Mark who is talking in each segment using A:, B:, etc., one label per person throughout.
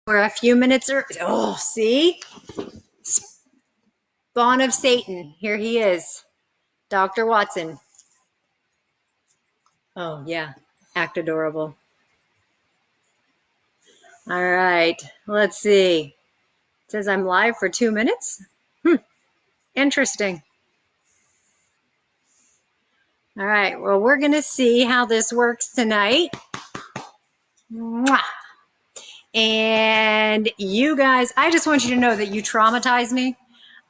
A: We're a few minutes oh, see? Spawn of Satan. Here he is. Dr. Watson. Oh, yeah. Act adorable. All right. Let's see. It says I'm live for 2 minutes. Interesting. All right. Well, we're going to see how this works tonight. Mwah. And you guys, I just want you to know that you traumatized me.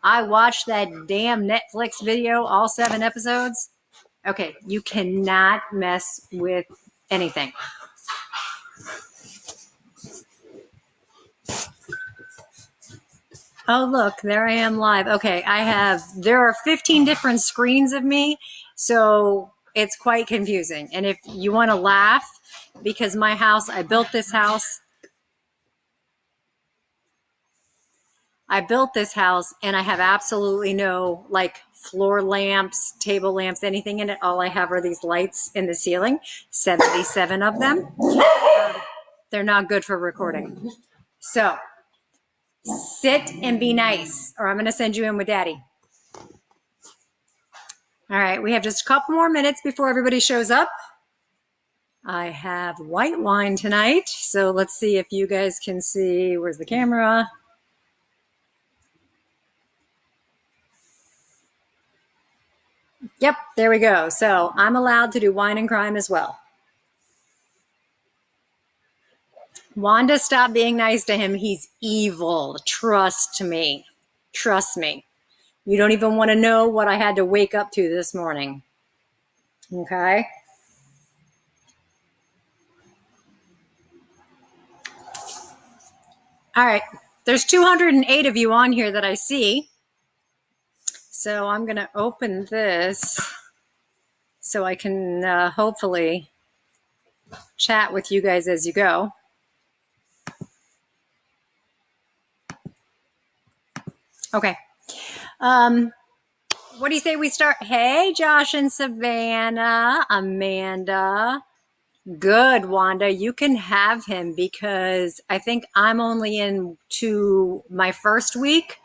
A: I watched that damn Netflix video, all 7 episodes. Okay, you cannot mess with anything. Oh, look, there I am live. Okay, there are 15 different screens of me, so it's quite confusing. And if you want to laugh, because I built this house and I have absolutely no like floor lamps, table lamps, anything in it. All I have are these lights in the ceiling, 77 of them. They're not good for recording. So sit and be nice, or I'm going to send you in with Daddy. All right, we have just a couple more minutes before everybody shows up. I have white wine tonight, so let's see if you guys can see. Where's the camera? Yep, there we go. So I'm allowed to do wine and crime as well. Wanda, stop being nice to him. He's evil. Trust me. Trust me. You don't even want to know what I had to wake up to this morning. Okay? All right. There's 208 of you on here that I see. So I'm going to open this so I can hopefully chat with you guys as you go. Okay. What do you say we start? Hey, Josh and Savannah, Amanda. Good, Wanda. You can have him because I think I'm only into my first week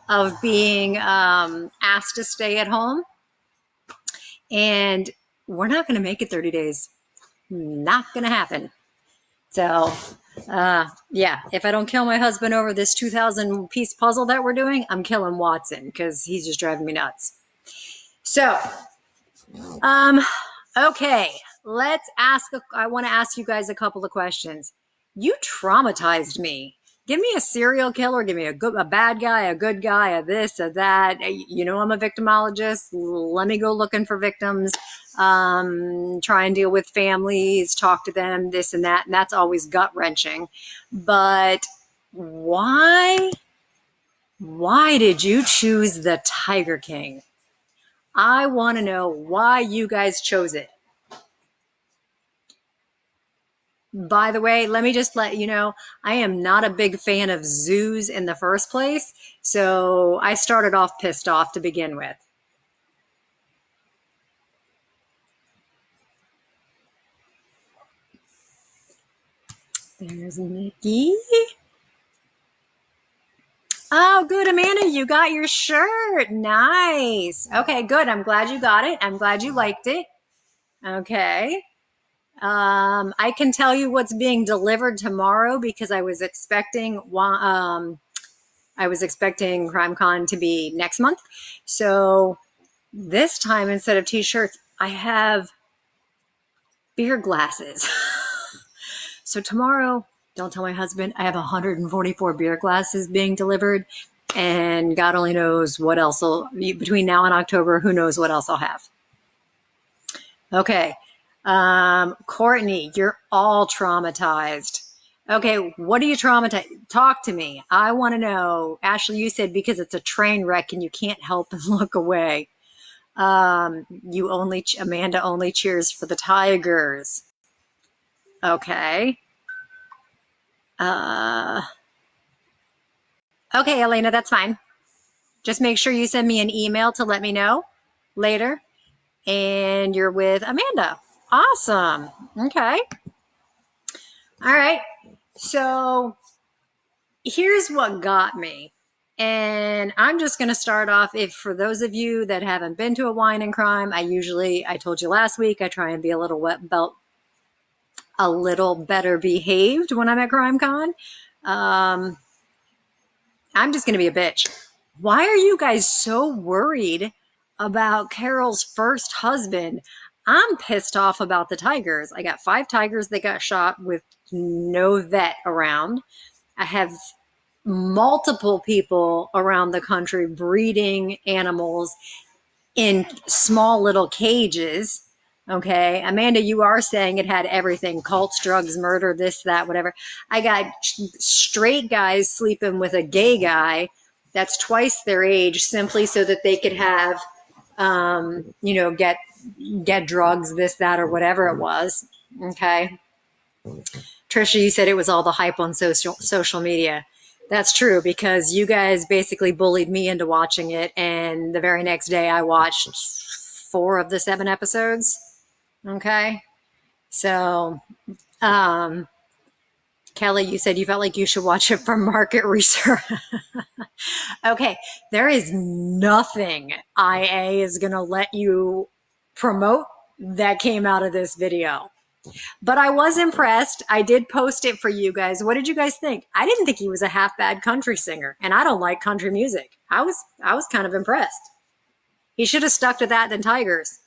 A: of being asked to stay at home. And we're not going to make it 30 days. Not going to happen. So, yeah, if I don't kill my husband over this 2,000 piece puzzle that we're doing, I'm killing Watson because he's just driving me nuts. So, okay, I want to ask you guys a couple of questions. You traumatized me. Give me a serial killer, give me a bad guy, a good guy, a this, a that. You know, I'm a victimologist. Let me go looking for victims, try and deal with families, talk to them, this and that. And that's always gut wrenching. But why did you choose the Tiger King? I want to know why you guys chose it. By the way, let me just let you know, I am not a big fan of zoos in the first place, so I started off pissed off to begin with. There's Nikki. Oh, good, Amanda, you got your shirt. Nice. Okay, good. I'm glad you got it. I'm glad you liked it. Okay. I can tell you what's being delivered tomorrow because I was expecting CrimeCon to be next month. So this time, instead of t-shirts, I have beer glasses. So tomorrow, don't tell my husband, I have 144 beer glasses being delivered, and God only knows what else between now and October, who knows what else I'll have. Okay. Courtney, you're all traumatized. Okay, what are you traumatized? Talk to me. I want to know. Ashley, you said because it's a train wreck and you can't help but look away. Amanda only cheers for the Tigers. Okay. Okay, Elena, that's fine. Just make sure you send me an email to let me know later. And you're with Amanda. Awesome. Okay. All right. So Here's what got me. And I'm just going to start off. If for those of you that haven't been to a wine and crime, I told you last week, I try and be a little wet belt, a little better behaved when I'm at CrimeCon. Um, I'm just going to be a bitch. Why are you guys so worried about Carol's first husband? I'm pissed off about the tigers. I got 5 tigers that got shot with no vet around. I have multiple people around the country breeding animals in small little cages. Okay. Amanda, you are saying it had everything: cults, drugs, murder, this, that, whatever. I got straight guys sleeping with a gay guy that's twice their age simply so that they could have, get drugs, this, that, or whatever it was. Okay. Trisha, you said it was all the hype on social media. That's true, because you guys basically bullied me into watching it, and the very next day I watched 4 of the 7 episodes. Okay. So, um, Kelly, you said you felt like you should watch it for market research. Okay. There is nothing IA is going to let you promote that came out of this video. But I was impressed. I did post it for you guys. What did you guys think? I didn't think he was a half bad country singer, and I don't like country music. I was kind of impressed. He should have stuck to that than Tigers.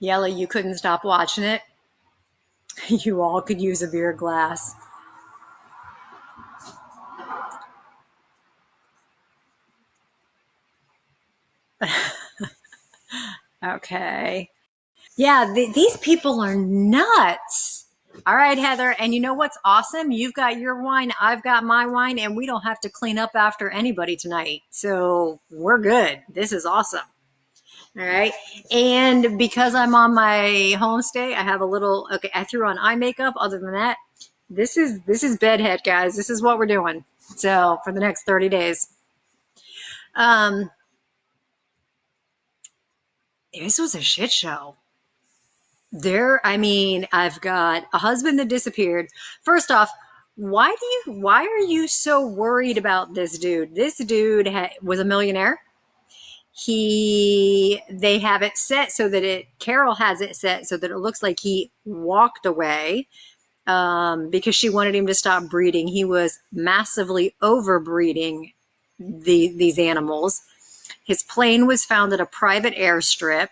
A: Yellow, you couldn't stop watching it. You all could use a beer glass. Okay. Yeah, these people are nuts. All right, Heather. And you know what's awesome? You've got your wine, I've got my wine, and we don't have to clean up after anybody tonight. So we're good. This is awesome. All right. And because I'm on my homestay, I have a little, okay, I threw on eye makeup. Other than that, this is bedhead, guys. This is what we're doing. So for the next 30 days. Um, this was a shit show. I mean, I've got a husband that disappeared. First off, why are you so worried about this dude? This dude was a millionaire. They have it set so that Carol has it set so that it looks like he walked away, because she wanted him to stop breeding. He was massively overbreeding these animals. His plane was found at a private airstrip.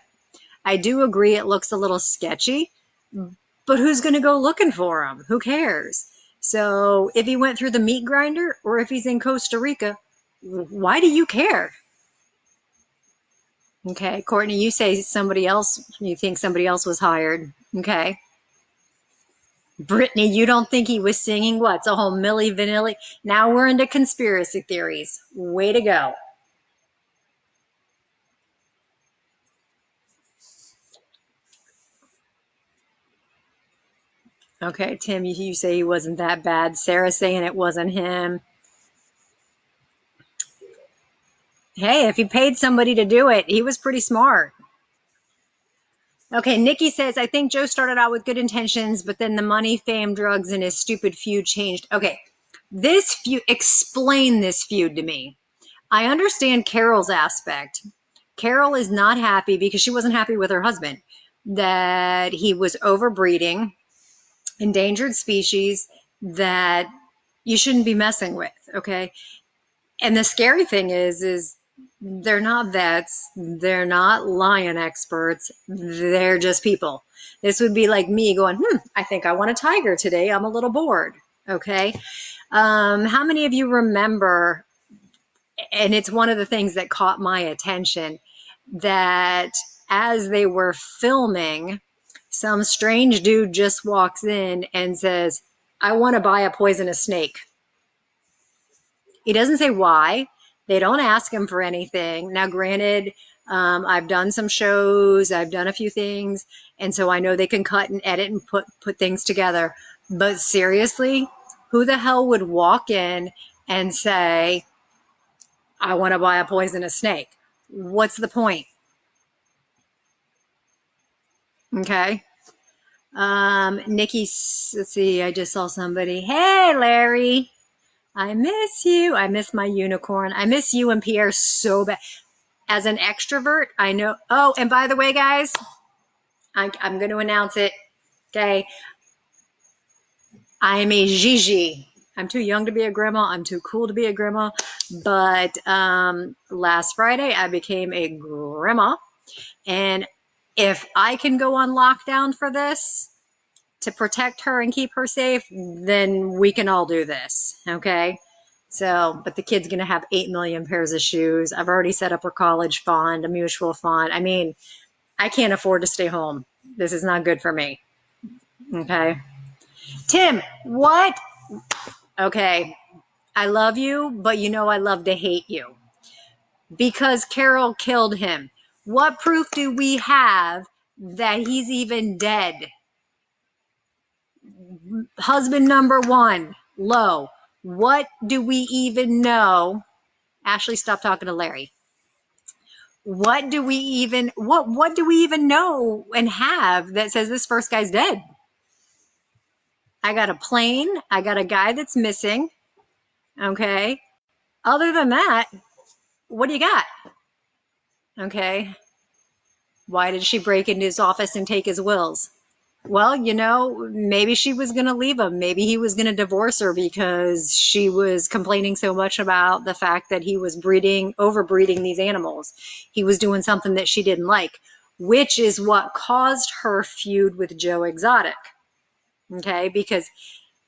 A: I do agree it looks a little sketchy, but who's going to go looking for him? Who cares? So if he went through the meat grinder or if he's in Costa Rica, why do you care? Okay, Courtney, you say you think somebody else was hired. Okay. Brittany, you don't think he was singing what? It's a whole Milli Vanilli. Now we're into conspiracy theories. Way to go. Okay, Tim, you say he wasn't that bad. Sarah saying it wasn't him. Hey, if he paid somebody to do it, he was pretty smart. Okay, Nikki says, I think Joe started out with good intentions, but then the money, fame, drugs, and his stupid feud changed. Okay, explain this feud to me. I understand Carol's aspect. Carol is not happy because she wasn't happy with her husband, that he was overbreeding endangered species that you shouldn't be messing with. Okay. And the scary thing is they're not vets. They're not lion experts. They're just people. This would be like me going, I think I want a tiger today. I'm a little bored. Okay. How many of you remember, and it's one of the things that caught my attention, that as they were filming, some strange dude just walks in and says, I want to buy a poisonous snake. He doesn't say why. They don't ask him for anything. Now, granted, I've done some shows, I've done a few things, and so I know they can cut and edit and put things together. But seriously, who the hell would walk in and say, I want to buy a poisonous snake? What's the point? Okay. Nikki, let's see, I just saw somebody. Hey, Larry, I miss you. I miss my unicorn. I miss you and Pierre so bad. As an extrovert, I know. Oh, and by the way, guys, I'm going to announce it. Okay. I'm a Gigi. I'm too young to be a grandma. I'm too cool to be a grandma. But last Friday, I became a grandma. And if I can go on lockdown for this to protect her and keep her safe, then we can all do this. Okay. So, but the kid's going to have 8 million pairs of shoes. I've already set up her college fund, a mutual fund. I mean, I can't afford to stay home. This is not good for me. Okay. Tim, what? Okay. I love you, but you know I love to hate you because Carol killed him. What proof do we have that he's even dead? Husband number one, Low. What do we even know? Ashley, stop talking to Larry. What do we even know and have that says this first guy's dead? I got a plane. I got a guy that's missing. Okay. Other than that, what do you got? Okay. Why did she break into his office and take his wills? Well, you know, maybe she was going to leave him. Maybe he was going to divorce her because she was complaining so much about the fact that he was overbreeding these animals. He was doing something that she didn't like, which is what caused her feud with Joe Exotic. Okay, because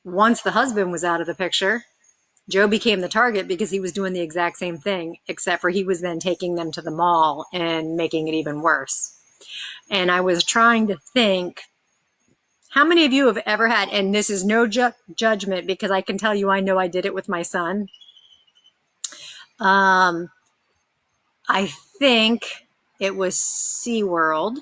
A: once the husband was out of the picture, Joe became the target because he was doing the exact same thing, except for he was then taking them to the mall and making it even worse. And I was trying to think, how many of you have ever had, and this is no judgment because I can tell you I know I did it with my son. I think it was SeaWorld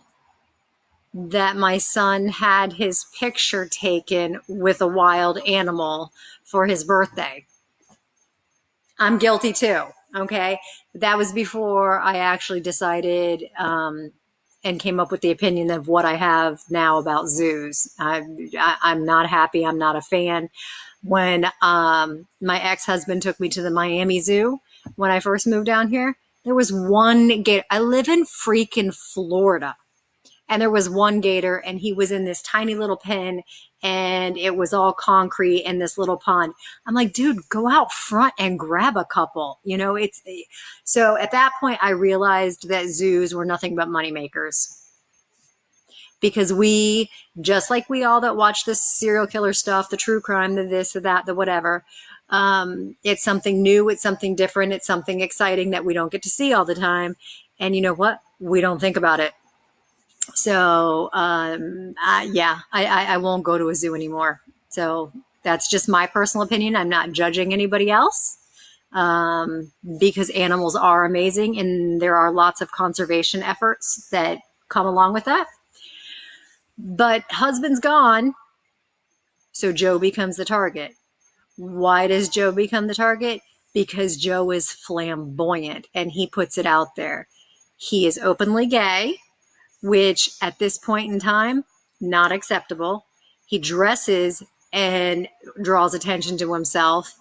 A: that my son had his picture taken with a wild animal for his birthday. I'm guilty too. Okay. That was before I actually decided and came up with the opinion of what I have now about zoos. I'm not happy. I'm not a fan. When my ex-husband took me to the Miami Zoo when I first moved down here, there was one gator. I live in freaking Florida. And there was one gator and he was in this tiny little pen and it was all concrete in this little pond. I'm like, dude, go out front and grab a couple. You know, so at that point I realized that zoos were nothing but money makers. Because we, just like we all that watch this serial killer stuff, the true crime, the this, the that, the whatever, it's something new, it's something different, it's something exciting that we don't get to see all the time. And you know what? We don't think about it. So yeah, I won't go to a zoo anymore. So that's just my personal opinion. I'm not judging anybody else because animals are amazing and there are lots of conservation efforts that come along with that. But husband's gone, so Joe becomes the target. Why does Joe become the target? Because Joe is flamboyant and he puts it out there. He is openly gay, which at this point in time, not acceptable. He dresses and draws attention to himself.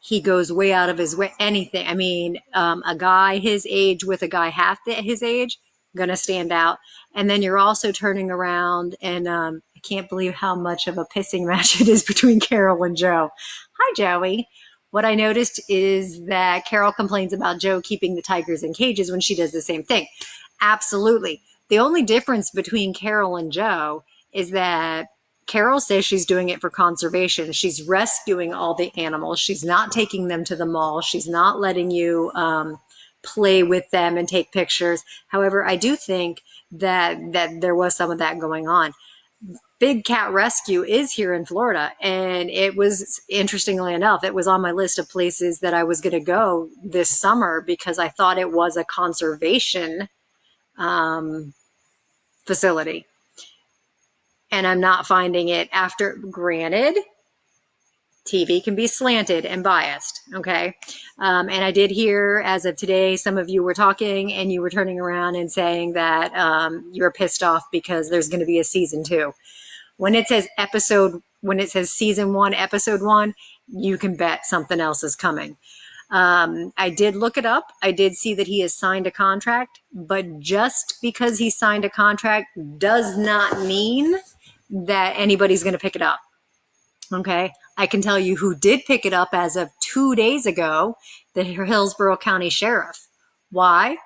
A: He goes way out of his way. Anything. I mean, a guy his age with a guy half his age, gonna stand out. And then you're also turning around and I can't believe how much of a pissing match it is between Carol and Joe. Hi, Joey. What I noticed is that Carol complains about Joe keeping the tigers in cages when she does the same thing. Absolutely. The only difference between Carol and Joe is that Carol says she's doing it for conservation. She's rescuing all the animals. She's not taking them to the mall. She's not letting you play with them and take pictures. However, I do think that there was some of that going on. Big Cat Rescue is here in Florida, and it was, interestingly enough, it was on my list of places that I was going to go this summer because I thought it was a conservation facility. And I'm not finding it. After, granted, TV can be slanted and biased, okay? And I did hear, as of today, some of you were talking and you were turning around and saying that you're pissed off because there's going to be a season 2. When it says season 1, episode 1, you can bet something else is coming. I did look it up. I did see that he has signed a contract, but just because he signed a contract does not mean that anybody's going to pick it up. Okay. I can tell you who did pick it up as of 2 days ago, the Hillsborough County Sheriff. Why?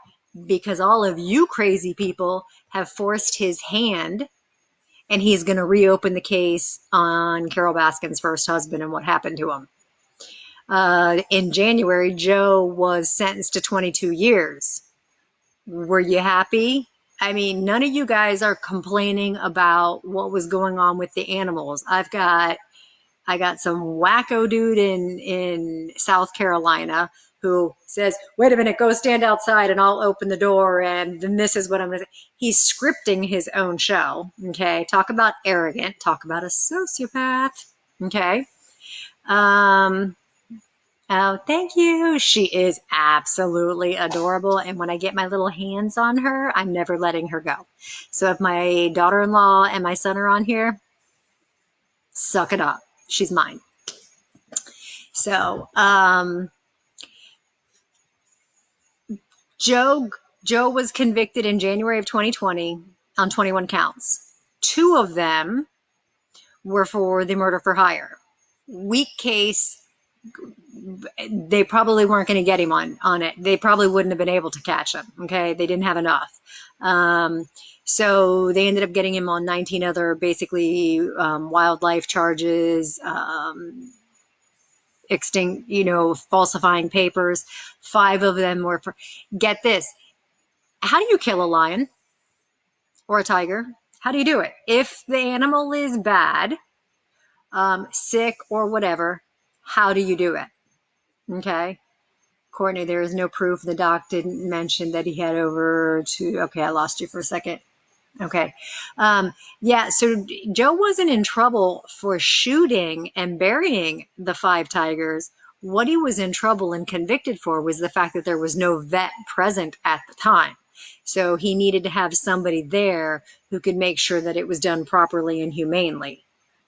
A: Because all of you crazy people have forced his hand, and he's going to reopen the case on Carol Baskin's first husband and what happened to him. In January, Joe was sentenced to 22 years. Were you happy? I mean, none of you guys are complaining about what was going on with the animals. I got some wacko dude in South Carolina who says, wait a minute, go stand outside and I'll open the door and then this is what I'm going to say. He's scripting his own show. Okay. Talk about arrogant. Talk about a sociopath. Okay. Oh, thank you. She is absolutely adorable. And when I get my little hands on her, I'm never letting her go. So if my daughter-in-law and my son are on here, suck it up. She's mine. So, Joe was convicted in January of 2020 on 21 counts. 2 of them were for the murder for hire. Weak case. They probably weren't going to get him on it. They probably wouldn't have been able to catch him. Okay. They didn't have enough. So they ended up getting him on 19 other basically wildlife charges, falsifying papers. 5 of them were for, get this. How do you kill a lion or a tiger? How do you do it? If the animal is bad, sick or whatever, how do you do it? Okay. Courtney, there is no proof. The doc didn't mention that he had over to, okay, I lost you for a second. Okay. Yeah, so Joe wasn't in trouble for shooting and burying the 5 tigers. What he was in trouble and convicted for was the fact that there was no vet present at the time. So he needed to have somebody there who could make sure that it was done properly and humanely.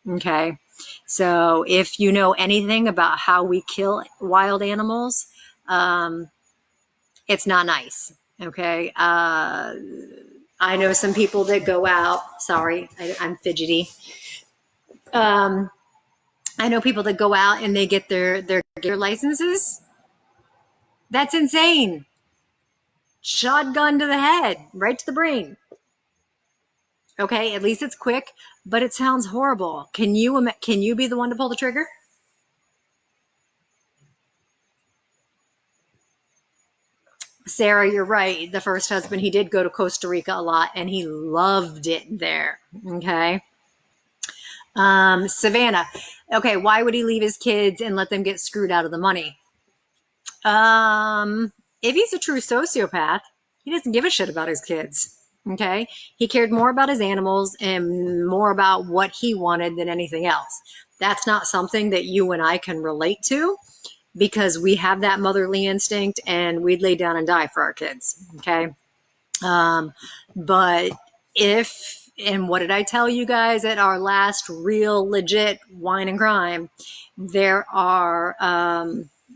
A: Okay. So if you know anything about how we kill wild animals, it's not nice. Okay. I know some people that go out. Sorry, I'm fidgety. I know people that go out and they get their licenses. That's insane. Shotgun to the head, right to the brain. Okay, at least it's quick, but it sounds horrible. Can you be the one to pull the trigger? Sarah, you're right. The first husband, he did go to Costa Rica a lot and he loved it there. Okay. Savannah. Okay. Why would he leave his kids and let them get screwed out of the money? If he's a true sociopath, he doesn't give a shit about his kids. Okay. He cared more about his animals and more about what he wanted than anything else. That's not something that you and I can relate to, because we have that motherly instinct and we'd lay down and die for our kids. Okay. But and what did I tell you guys at our last real legit wine and crime? There are,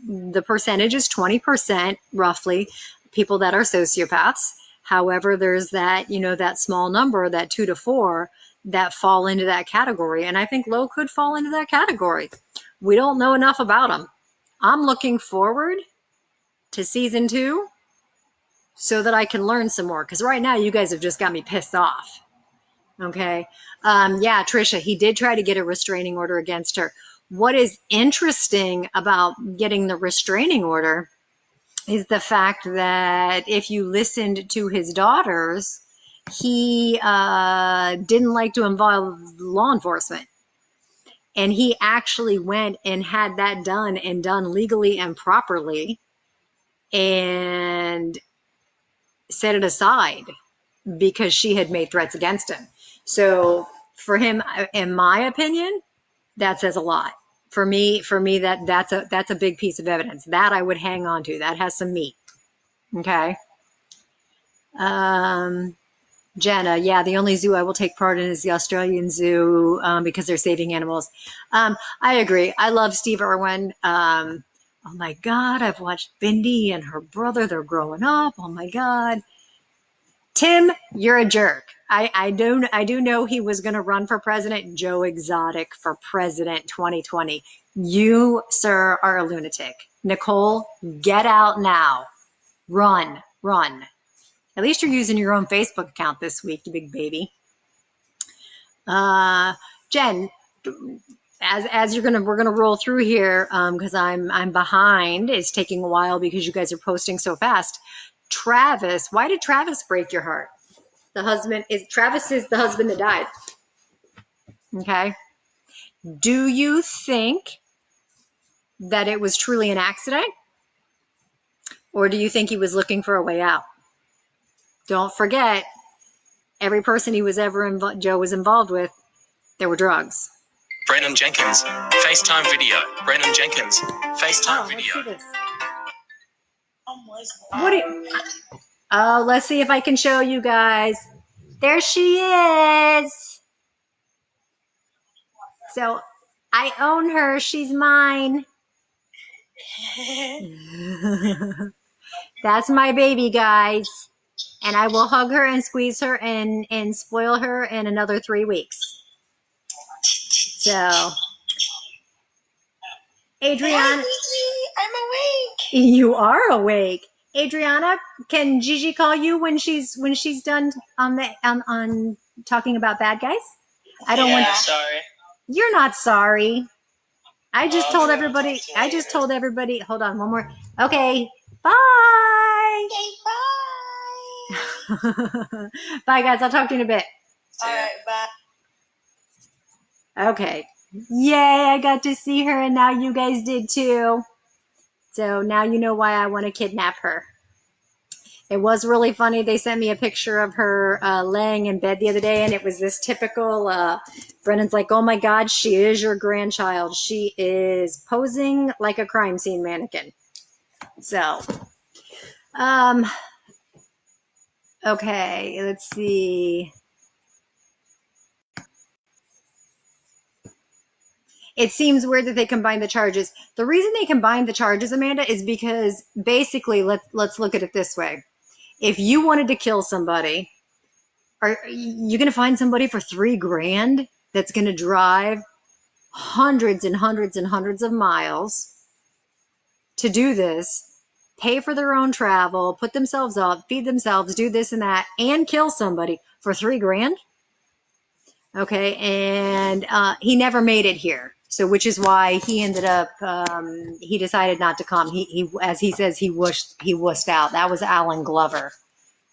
A: the percentage is 20% roughly people that are sociopaths. However, there's that, that small number, that 2 to 4 that fall into that category. And I think Lowe could fall into that category. We don't know enough about them. I'm looking forward to season 2 so that I can learn some more. Because right now you guys have just got me pissed off. Okay. Yeah, Trisha, he did try to get a restraining order against her. What is interesting about getting the restraining order is the fact that if you listened to his daughters, he didn't like to involve law enforcement. And he actually went and had that done and done legally and properly and set it aside because she had made threats against him. So for him, in my opinion, that says a lot. For me, that's a big piece of evidence that I would hang on to. That has some meat. Okay. Jenna, yeah, the only zoo I will take part in is the Australian Zoo because they're saving animals. I agree. I love Steve Irwin. Oh my God, I've watched Bindi and her brother. They're growing up. Oh my God. Tim, you're a jerk. I do know he was going to run for president, Joe Exotic for president 2020. You, sir, are a lunatic. Nicole, get out now. Run, run. At least you're using your own Facebook account this week, you big baby. Jen, as we're gonna roll through here because I'm behind. It's taking a while because you guys are posting so fast. Travis, why did Travis break your heart? Travis is the husband that died. Okay. Do you think that it was truly an accident, or do you think he was looking for a way out? Don't forget, every person Joe was involved with, there were drugs.
B: Brennan Jenkins, FaceTime video. Brennan Jenkins, FaceTime video.
A: Let's see if I can show you guys. There she is. So I own her. She's mine. That's my baby, guys. And I will hug her and squeeze her and spoil her in another 3 weeks. So, Adriana.
C: I'm awake.
A: You are awake. Adriana, can Gigi call you when she's done on talking about bad guys? I don't want.
C: Sorry.
A: You're not sorry. I just told everybody. Hold on, one more. Okay, bye.
C: Okay, bye.
A: Bye, guys. I'll talk to you in a bit.
C: All right, bye.
A: Okay. Yay! I got to see her, and now you guys did too. So now you know why I want to kidnap her. It was really funny. They sent me a picture of her laying in bed the other day, and it was this typical. Brennan's like, "Oh my God, she is your grandchild. She is posing like a crime scene mannequin." So, okay, let's see. It seems weird that they combined the charges. The reason they combined the charges, Amanda, is because basically, let's look at it this way. If you wanted to kill somebody, are you going to find somebody for $3,000 that's going to drive hundreds and hundreds and hundreds of miles to do this, pay for their own travel, put themselves up, feed themselves, do this and that, and kill somebody for $3,000? Okay, and he never made it here. So, which is why he ended up, he decided not to come. He, as he says, he wussed out. That was Alan Glover.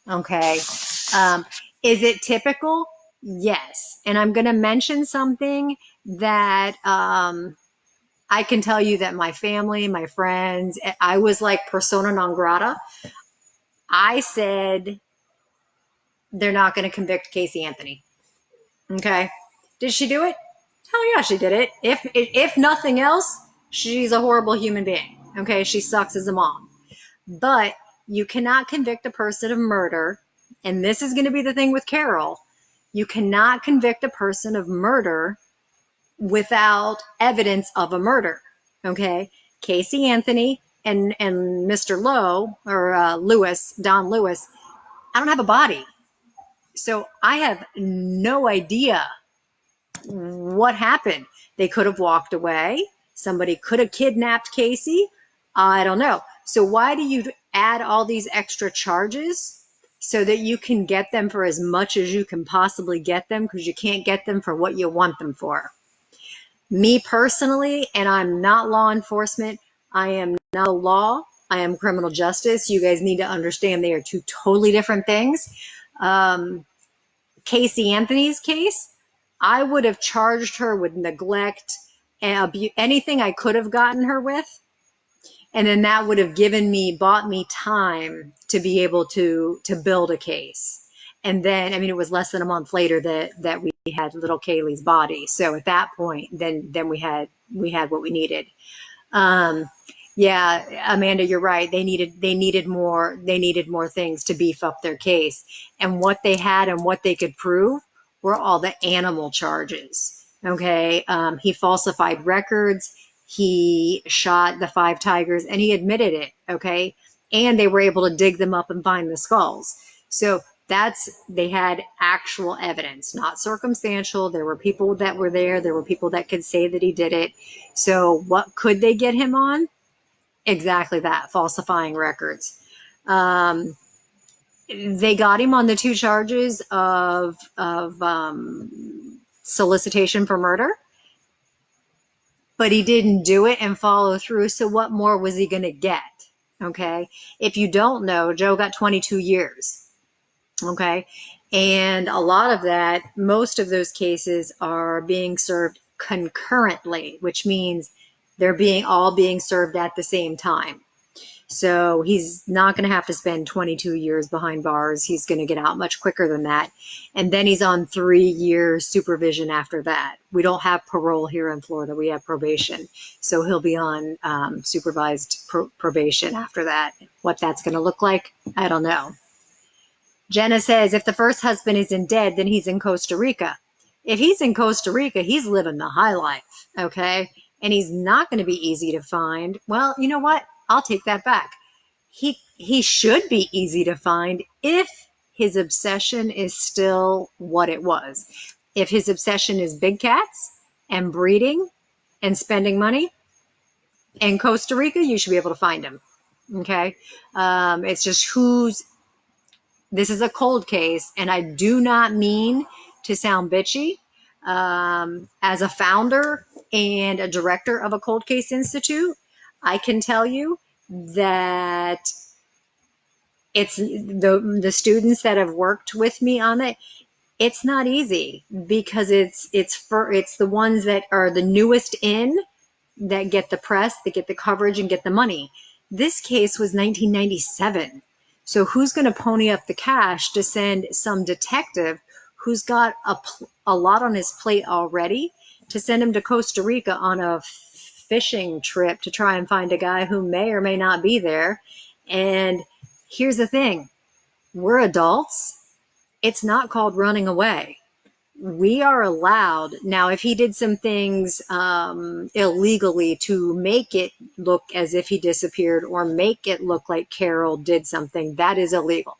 A: Okay. Is it typical? Yes. And I'm going to mention something that I can tell you that my family, my friends, I was like persona non grata. I said they're not going to convict Casey Anthony. Okay. Did she do it? Hell yeah, she did it. If nothing else, she's a horrible human being. Okay. She sucks as a mom. But you cannot convict a person of murder. And this is going to be the thing with Carol. You cannot convict a person of murder without evidence of a murder. Okay. Casey Anthony and Mr. Lowe or Lewis, Don Lewis, I don't have a body. So I have no idea what happened. They could have walked away. Somebody could have kidnapped Casey. I don't know. So why do you add all these extra charges so that you can get them for as much as you can possibly get them, because you can't get them for what you want them for? Me personally, and I'm not law enforcement, I am not law, I am criminal justice. You guys need to understand they are two totally different things. Casey Anthony's case, I would have charged her with neglect and anything I could have gotten her with. And then that would have bought me time to be able to build a case. And then, I mean, it was less than a month later that we had little Kaylee's body. So at that point, then we had what we needed. Yeah, Amanda, you're right. They needed more things to beef up their case. And what they had and what they could prove were all the animal charges. Okay. He falsified records, he shot the 5 tigers, and he admitted it. Okay. And they were able to dig them up and find the skulls. So they had actual evidence, not circumstantial. There were people that were there, there were people that could say that he did it. So what could they get him on? Exactly that, falsifying records. Um, they got him on the 2 charges of solicitation for murder, but he didn't do it and follow through. So what more was he going to get? Okay. If you don't know, Joe got 22 years. Okay. And a lot of that, most of those cases are being served concurrently, which means they're all being served at the same time. So he's not going to have to spend 22 years behind bars. He's going to get out much quicker than that. And then he's on 3 year supervision after that. We don't have parole here in Florida. We have probation. So he'll be on supervised probation after that. What that's going to look like, I don't know. Jenna says, if the first husband isn't dead, then he's in Costa Rica. If he's in Costa Rica, he's living the high life, okay? And he's not going to be easy to find. Well, you know what? I'll take that back. He should be easy to find if his obsession is still what it was. If his obsession is big cats and breeding and spending money in Costa Rica, you should be able to find him, okay? It's just this is a cold case, and I do not mean to sound bitchy. As a founder and a director of a cold case institute, I can tell you that it's the students that have worked with me on it. It's not easy because it's the ones that are the newest in that get the press, that get the coverage, and get the money. This case was 1997. So who's going to pony up the cash to send some detective who's got a lot on his plate already to send him to Costa Rica on a fishing trip to try and find a guy who may or may not be there? And here's the thing, we're adults. It's not called running away. We are allowed now, if he did some things illegally to make it look as if he disappeared or make it look like Carol did something, that is illegal.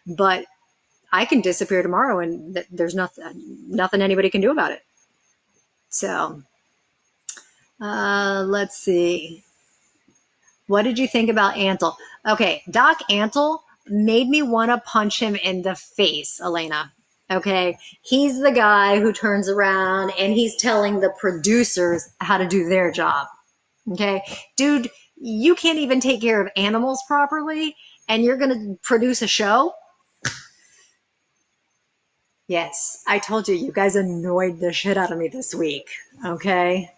A: But I can disappear tomorrow and there's nothing anybody can do about it. So let's see, what did you think about Antle? Okay, Doc Antle made me want to punch him in the face, Elena. Okay, he's the guy who turns around and he's telling the producers how to do their job. Okay, dude, you can't even take care of animals properly and you're going to produce a show? Yes, I told you, you guys annoyed the shit out of me this week. Okay.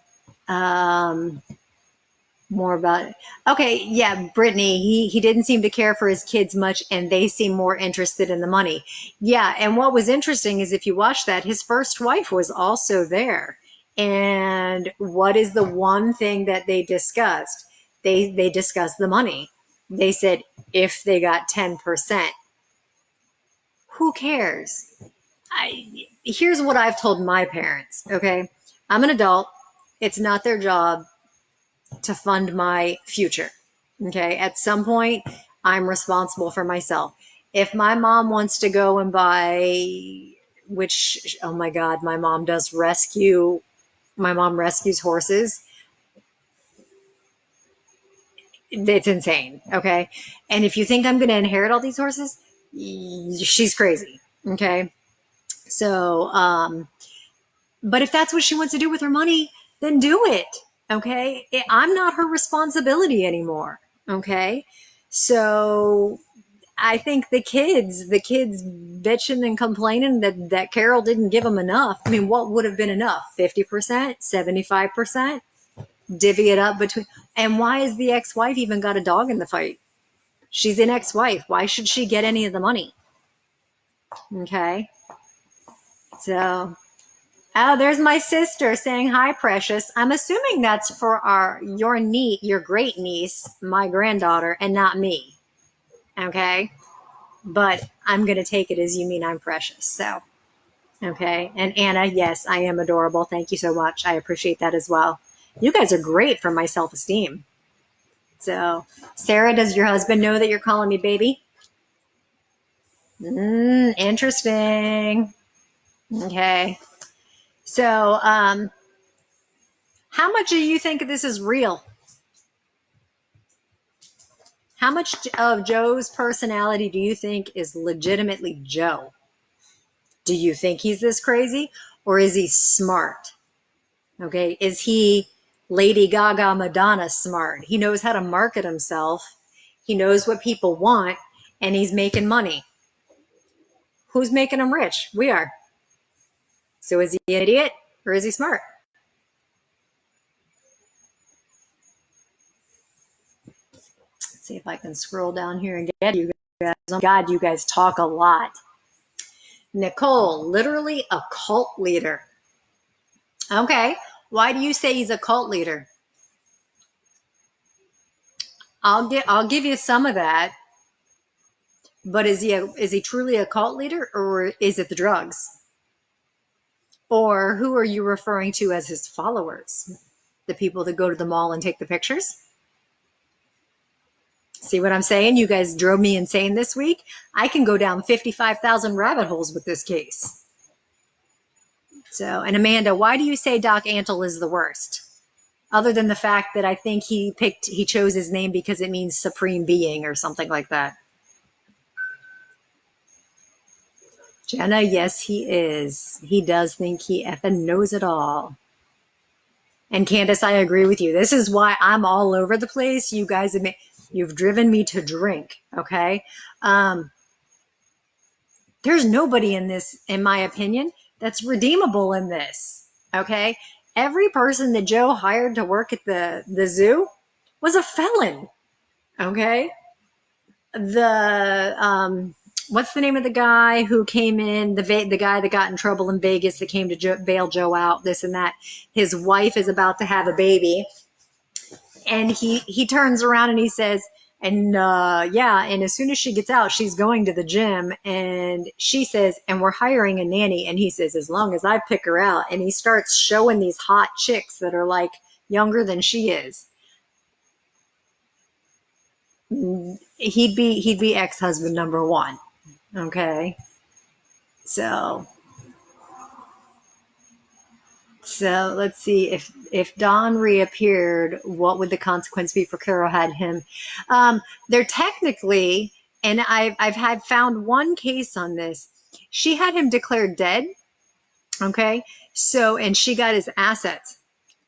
A: More about it. Okay, yeah, Brittany, he didn't seem to care for his kids much and they seem more interested in the money. Yeah, and what was interesting is if you watch that, his first wife was also there. And what is the one thing that they discussed? They discussed the money. They said if they got 10%, who cares? Here's what I've told my parents, okay? I'm an adult. It's not their job to fund my future. Okay. At some point, I'm responsible for myself. If my mom wants to go and buy, which, oh my God, my mom rescues horses. It's insane. Okay. And if you think I'm going to inherit all these horses, she's crazy. Okay. So, but if that's what she wants to do with her money, then do it. Okay. I'm not her responsibility anymore. Okay. So I think the kids bitching and complaining that Carol didn't give them enough. I mean, what would have been enough? 50%, 75%? Divvy it up between. And why has the ex-wife even got a dog in the fight? She's an ex-wife. Why should she get any of the money? Okay. So Oh, there's my sister saying hi, Precious. I'm assuming that's for your great niece, my granddaughter, and not me. Okay, but I'm gonna take it as you mean I'm precious. So, okay. And Anna, yes, I am adorable. Thank you so much. I appreciate that as well. You guys are great for my self-esteem. So, Sarah, does your husband know that you're calling me baby? Interesting. Okay. So, how much do you think this is real? How much of Joe's personality do you think is legitimately Joe? Do you think he's this crazy, or is he smart? Okay. Is he Lady Gaga Madonna smart? He knows how to market himself. He knows what people want, and he's making money. Who's making him rich? We are. So is he an idiot, or is he smart? Let's see if I can scroll down here and get you guys. Oh God, you guys talk a lot. Nicole, literally a cult leader. Okay. Why do you say he's a cult leader? I'll give you some of that. But is he truly a cult leader, or is it the drugs? Or who are you referring to as his followers? The people that go to the mall and take the pictures? See what I'm saying? You guys drove me insane this week. I can go down 55,000 rabbit holes with this case. So, and Amanda, why do you say Doc Antle is the worst? Other than the fact that I think he chose his name because it means supreme being or something like that. Jenna, yes, he is. He does think he effing knows it all. And Candace, I agree with you. This is why I'm all over the place. You guys you've driven me to drink. Okay. There's nobody in this, in my opinion, that's redeemable in this. Okay. Every person that Joe hired to work at the zoo was a felon. Okay. What's the name of the guy who came in, the guy that got in trouble in Vegas that came to bail Joe out, this and that. His wife is about to have a baby, and he turns around and he says, and yeah, and as soon as she gets out, she's going to the gym, and she says, and we're hiring a nanny. And he says, as long as I pick her out. And he starts showing these hot chicks that are like younger than she is. He'd be ex-husband number one. Okay. So let's see, if Don reappeared, what would the consequence be for Carol had him? They're technically, and I've had found one case on this. She had him declared dead. Okay. So, and she got his assets,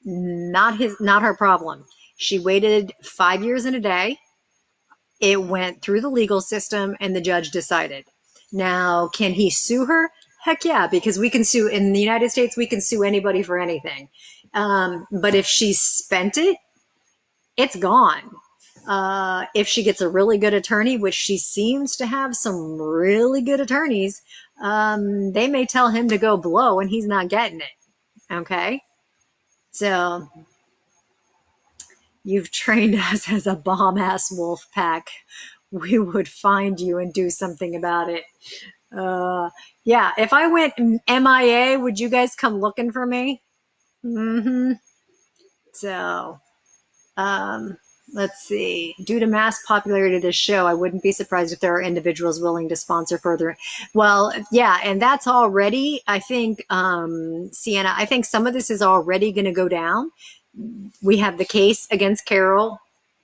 A: not her problem. She waited 5 years and a day. It went through the legal system, and the judge decided. Now, can he sue her? Heck yeah, because we can sue in the United States. We can sue anybody for anything. But if she spent it, it's gone. If she gets a really good attorney, which she seems to have some really good attorneys, they may tell him to go blow, and he's not getting it. Okay. So you've trained us as a bomb-ass wolf pack. We would find you and do something about it. Yeah, if I went MIA, would you guys come looking for me? So, let's see. Due to mass popularity of this show, I wouldn't be surprised if there are individuals willing to sponsor further. Well, yeah, and that's already, I think, Sienna, I think some of this is already going to go down. We have the case against Carol.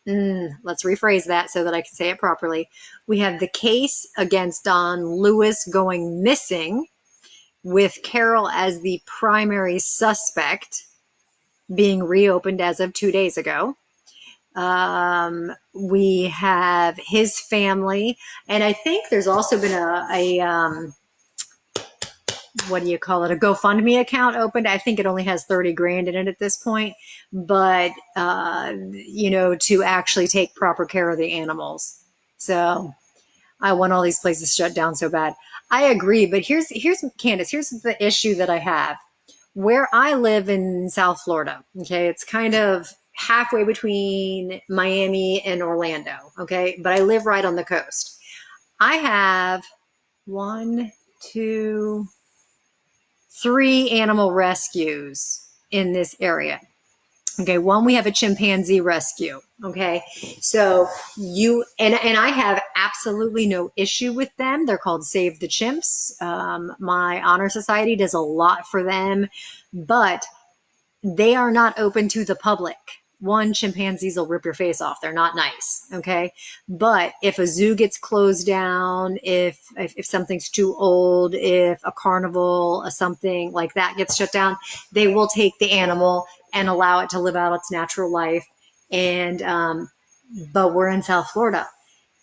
A: Let's rephrase that so that I can say it properly. We have the case against Don Lewis going missing, with Carol as the primary suspect, being reopened as of 2 days ago. We have his family, and I think there's also been a what do you call it? A GoFundMe account opened. I think it only has 30 grand in it at this point, but, to actually take proper care of the animals. So I want all these places shut down so bad. I agree. But here's Candace, here's the issue that I have. where I live in South Florida, okay, it's kind of halfway between Miami and Orlando, okay, but I live right on the coast. I have one, two, three animal rescues in this area. Okay, one, we have a chimpanzee rescue. Okay, so and I have absolutely no issue with them. They're called Save the Chimps. My honor society does a lot for them, but they are not open to the public. One, chimpanzees will rip your face off. They're not nice. Okay. But if a zoo gets closed down, if something's too old, if a carnival, something like that gets shut down, they will take the animal and allow it to live out its natural life. And, but we're in South Florida.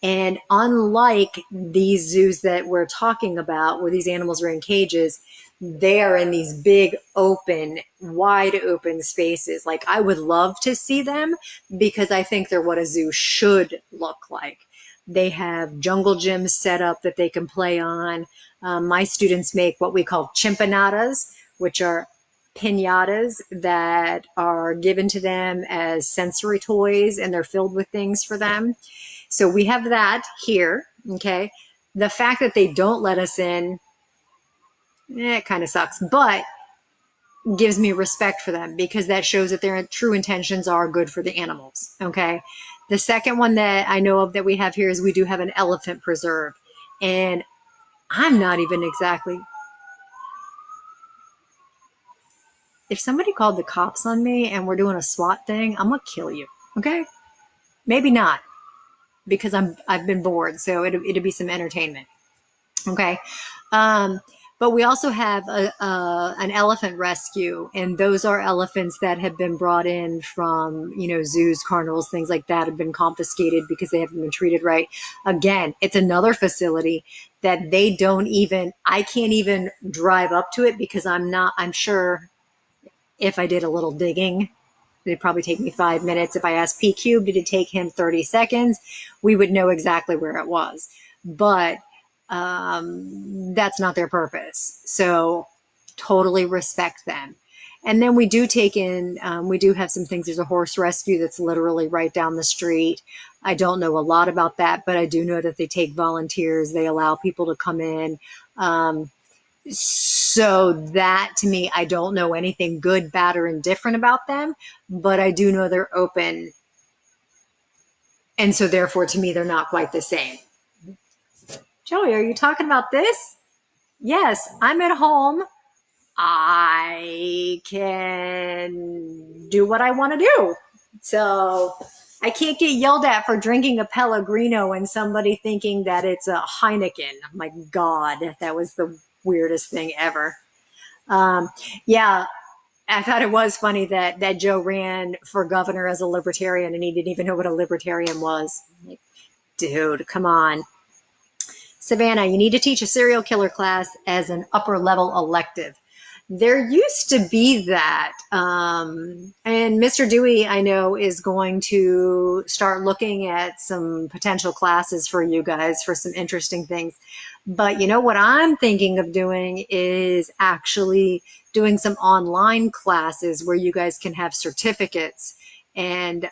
A: And unlike these zoos that we're talking about, where these animals are in cages, they are in these big, open, wide open spaces. Like, I would love to see them because I think they're what a zoo should look like. They have jungle gyms set up that they can play on. My students make what we call chimpanadas, which are pinatas that are given to them as sensory toys, and they're filled with things for them. So we have that here. Okay. The fact that they don't let us in, it kind of sucks, but gives me respect for them because that shows that their true intentions are good for the animals. Okay. The second one that I know of that we have here is we do have an elephant preserve. And I'm not even exactly, if somebody called the cops on me and we're doing a SWAT thing, I'm going to kill you. Okay. Maybe not because I've been bored. So it'd be some entertainment. Okay. Um, but we also have an elephant rescue, and those are elephants that have been brought in from, zoos, carnivals, things like that have been confiscated because they haven't been treated right. Again, it's another facility that I can't even drive up to it because I'm sure if I did a little digging, it'd probably take me 5 minutes. If I asked P Cube, did it take him 30 seconds? We would know exactly where it was. But that's not their purpose. So totally respect them. And then we do we do have some things. There's a horse rescue that's literally right down the street. I don't know a lot about that, but I do know that they take volunteers. They allow people to come in. So that to me, I don't know anything good, bad, or indifferent about them, but I do know they're open. And so therefore, to me, they're not quite the same. Joey, are you talking about this? Yes, I'm at home. I can do what I want to do. So I can't get yelled at for drinking a Pellegrino and somebody thinking that it's a Heineken. My God, that was the weirdest thing ever. Um, yeah, I thought it was funny that Joe ran for governor as a libertarian and he didn't even know what a libertarian was. Like, dude, come on. Savannah, you need to teach a serial killer class as an upper level elective. There used to be that. And Mr. Dewey, I know, is going to start looking at some potential classes for you guys for some interesting things. But you know what I'm thinking of doing is actually doing some online classes where you guys can have certificates and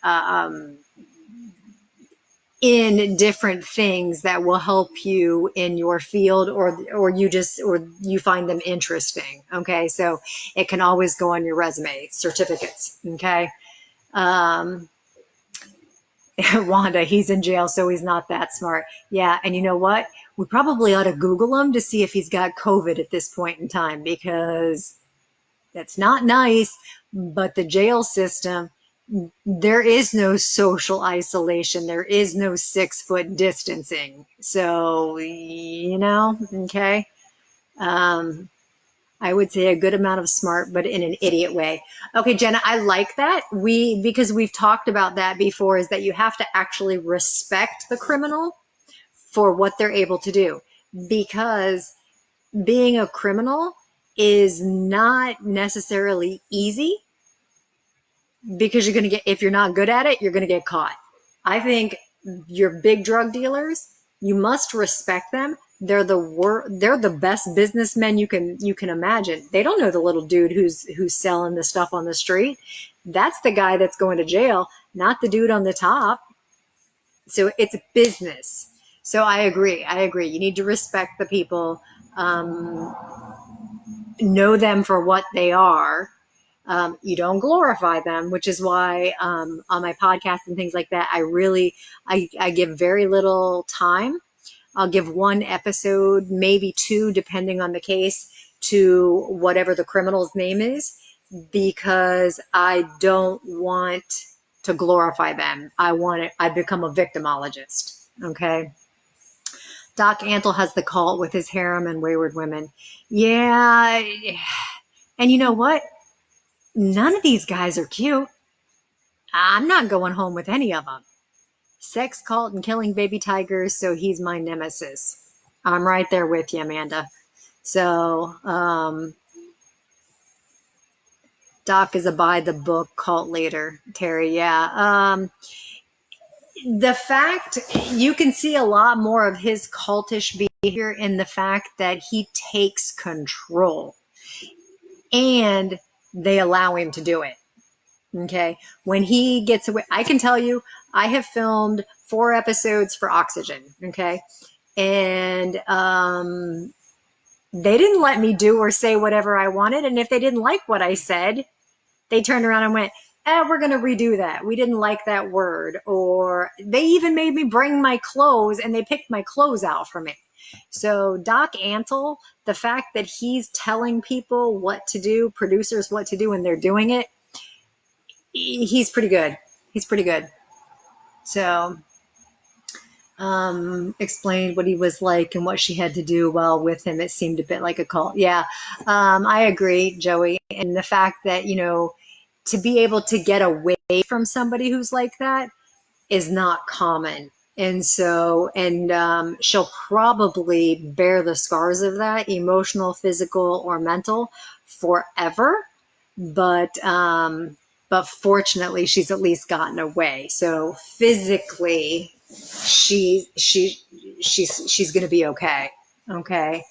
A: in different things that will help you in your field, or you find them interesting. Okay, so it can always go on your resume, certificates. Okay. um Wanda, he's in jail, so he's not that smart. Yeah, and you know what, we probably ought to Google him to see if he's got COVID at this point in time, because that's not nice. But the jail system, there is no social isolation. There is no 6 foot distancing. So, okay. Um, I would say a good amount of smart, but in an idiot way. Okay, Jenna, I like that. Because we've talked about that before, is that you have to actually respect the criminal for what they're able to do. Because being a criminal is not necessarily easy, because if you're not good at it, you're going to get caught. I think your big drug dealers, you must respect them They're the best businessmen you can imagine. They don't know the little dude who's selling the stuff on the street. That's the guy that's going to jail, not the dude on the top. So it's business. So I agree. You need to respect the people, um, know them for what they are. You don't glorify them, which is why on my podcast and things like that, I give very little time. I'll give one episode, maybe two, depending on the case, to whatever the criminal's name is, because I don't want to glorify them. I become a victimologist. Okay. Doc Antle has the cult with his harem and wayward women. Yeah. And you know what? None of these guys are cute. I'm not going home with any of them. Sex cult and killing baby tigers, so he's my nemesis. I'm right there with you, Amanda. So, Doc is a by the book cult leader, Terry. Yeah. The fact you can see a lot more of his cultish behavior in the fact that he takes control and they allow him to do it. Okay. When he gets away, I can tell you, I have filmed 4 episodes for Oxygen. Okay. And they didn't let me do or say whatever I wanted. And if they didn't like what I said, they turned around and went, we're going to redo that. We didn't like that word. Or they even made me bring my clothes and they picked my clothes out for me. So Doc Antle, the fact that he's telling people what to do, producers what to do, and they're doing it, he's pretty good. He's pretty good. So explained what he was like and what she had to do while with him. It seemed a bit like a cult. Yeah, I agree, Joey. And the fact that, to be able to get away from somebody who's like that is not common. And so, she'll probably bear the scars of that, emotional, physical, or mental, forever. But fortunately, she's at least gotten away. So physically, she's going to be okay. Okay.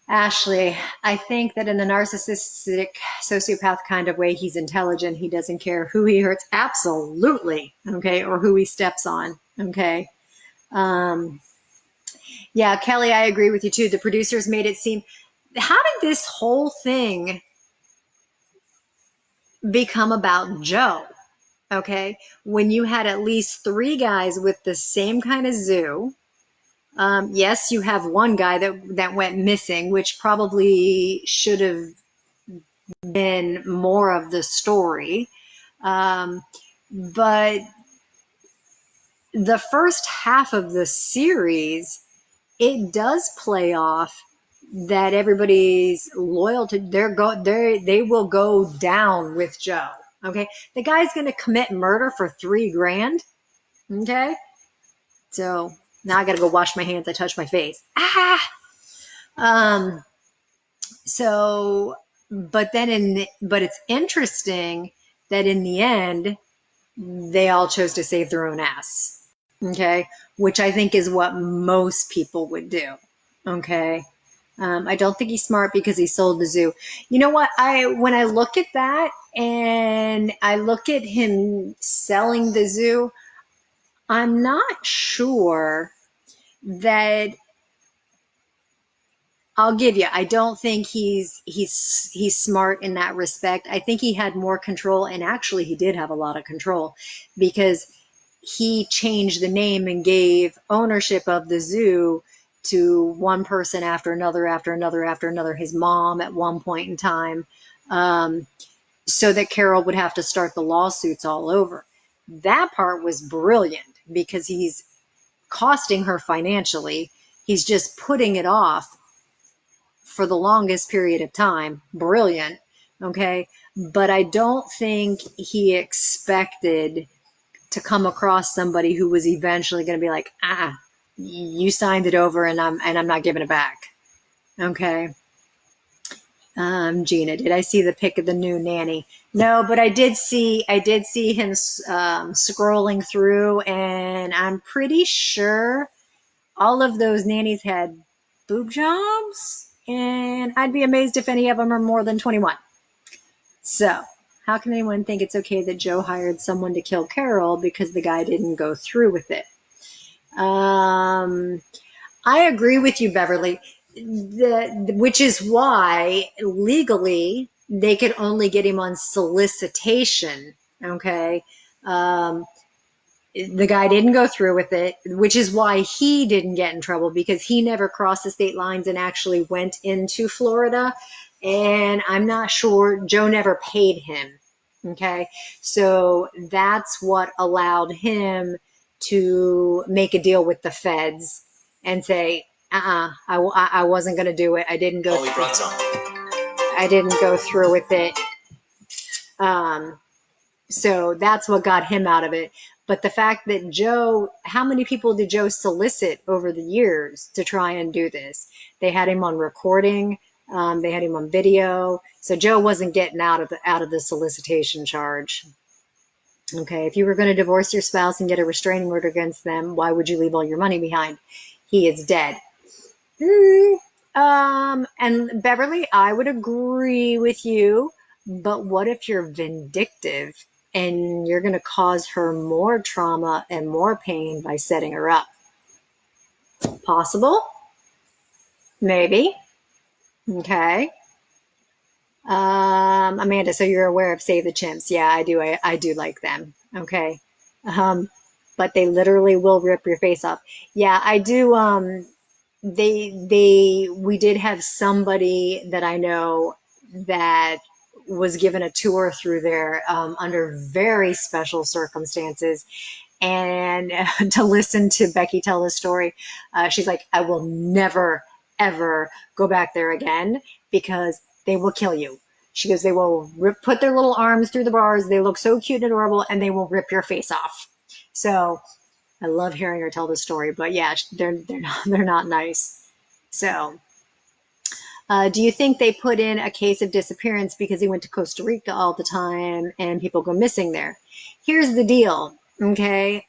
A: Ashley, I think that in the narcissistic sociopath kind of way, he's intelligent. He doesn't care who he hurts. Absolutely. Okay. Or who he steps on. Okay. Yeah, Kelly, I agree with you too. The producers made it seem, how did this whole thing become about Joe? Okay. When you had at least 3 guys with the same kind of zoo. Yes, you have one guy that went missing, which probably should have been more of the story. But the first half of the series, it does play off that everybody's loyal to they will go down with Joe. Okay. The guy's going to commit murder for $3,000. Okay. So now I got to go wash my hands. I touched my face. So, but it's interesting that in the end, they all chose to save their own ass. Okay. Which I think is what most people would do. Okay. I don't think he's smart because he sold the zoo. You know what? When I look at that and I look at him selling the zoo, I'm not sure that I'll give you. I don't think he's smart in that respect. I think he had more control, and actually he did have a lot of control because he changed the name and gave ownership of the zoo to one person after another, after another, after another. His mom at one point in time, so that Carol would have to start the lawsuits all over. That part was brilliant because he's costing her financially. He's just putting it off for the longest period of time. Brilliant. Okay. But I don't think he expected to come across somebody who was eventually going to be like, you signed it over and I'm not giving it back. Okay. Gina, did I see the pic of the new nanny? No, but I did see him scrolling through, and I'm pretty sure all of those nannies had boob jobs, and I'd be amazed if any of them are more than 21. So how can anyone think it's okay that Joe hired someone to kill Carol because the guy didn't go through with it? I agree with you, Beverly. Which is why legally they could only get him on solicitation. Okay. Um, the guy didn't go through with it, which is why he didn't get in trouble, because he never crossed the state lines and actually went into Florida. And I'm not sure, Joe never paid him. Okay. So that's what allowed him to make a deal with the feds and say, I wasn't going to do it. I didn't go
B: Holly Brunson.
A: I didn't go through with it. So that's what got him out of it. But the fact that Joe, how many people did Joe solicit over the years to try and do this? They had him on recording. They had him on video. So Joe wasn't getting out of the solicitation charge. Okay, if you were going to divorce your spouse and get a restraining order against them, why would you leave all your money behind? He is dead. And Beverly, I would agree with you, but what if you're vindictive and you're going to cause her more trauma and more pain by setting her up? Possible? Maybe. Okay. Amanda, so you're aware of Save the Chimps. Yeah, I do. I do like them. Okay. But they literally will rip your face off. Yeah, I do. We did have somebody that I know that was given a tour through there under very special circumstances, and to listen to Becky tell the story, she's like, I will never ever go back there again because they will kill you. She goes, they will put their little arms through the bars, they look so cute and adorable, and they will rip your face off. So I love hearing her tell the story, but yeah, they're not nice. So, do you think they put in a case of disappearance because he went to Costa Rica all the time and people go missing there? Here's the deal, okay?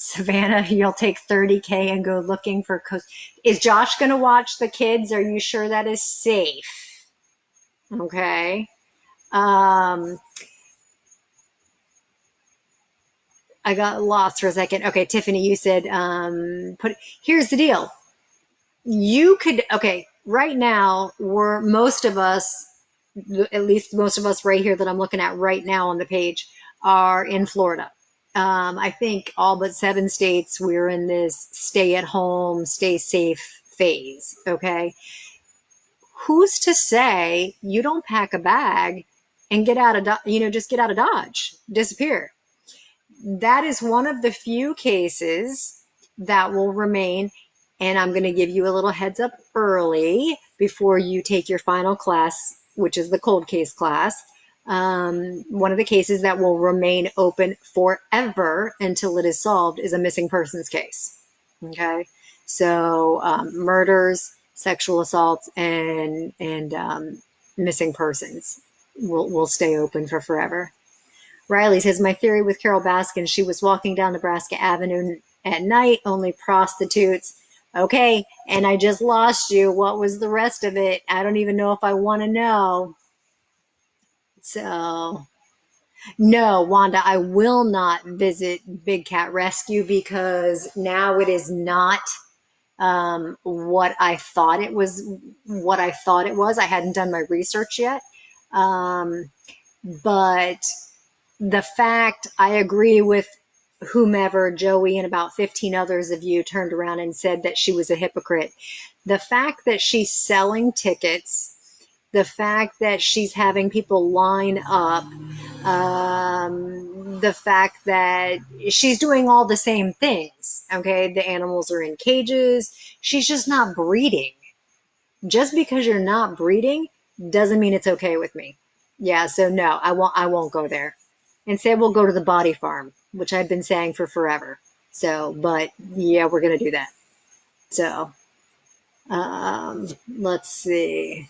A: Savannah, you'll take 30K and go looking for Costa. Is Josh going to watch the kids? Are you sure that is safe? Okay. I got lost for a second. Okay, Tiffany, you said here's the deal. You could, okay, right now, we're most of us, at least most of us right here that I'm looking at right now on the page, are in Florida. I think all but 7 states, we're in this stay at home, stay safe phase. Okay. Who's to say you don't pack a bag and get out of, just get out of Dodge, disappear? That is one of the few cases that will remain. And I'm going to give you a little heads up early before you take your final class, which is the cold case class. One of the cases that will remain open forever until it is solved is a missing persons case. Okay. So murders, sexual assaults, and missing persons will stay open for forever. Riley says, my theory with Carol Baskin, she was walking down Nebraska Avenue at night, only prostitutes. Okay, and I just lost you. What was the rest of it? I don't even know if I want to know. So, no, Wanda, I will not visit Big Cat Rescue because now it is not what I thought it was. What I thought it was. I hadn't done my research yet. But the fact, I agree with whomever, Joey and about 15 others of you turned around and said that she was a hypocrite. The fact that she's selling tickets, the fact that she's having people line up, the fact that she's doing all the same things. Okay, the animals are in cages. She's just not breeding. Just because you're not breeding doesn't mean it's okay with me. Yeah, so no, I won't go there. Instead, we'll go to the body farm, which I've been saying for forever. So, but yeah, we're gonna do that. So, let's see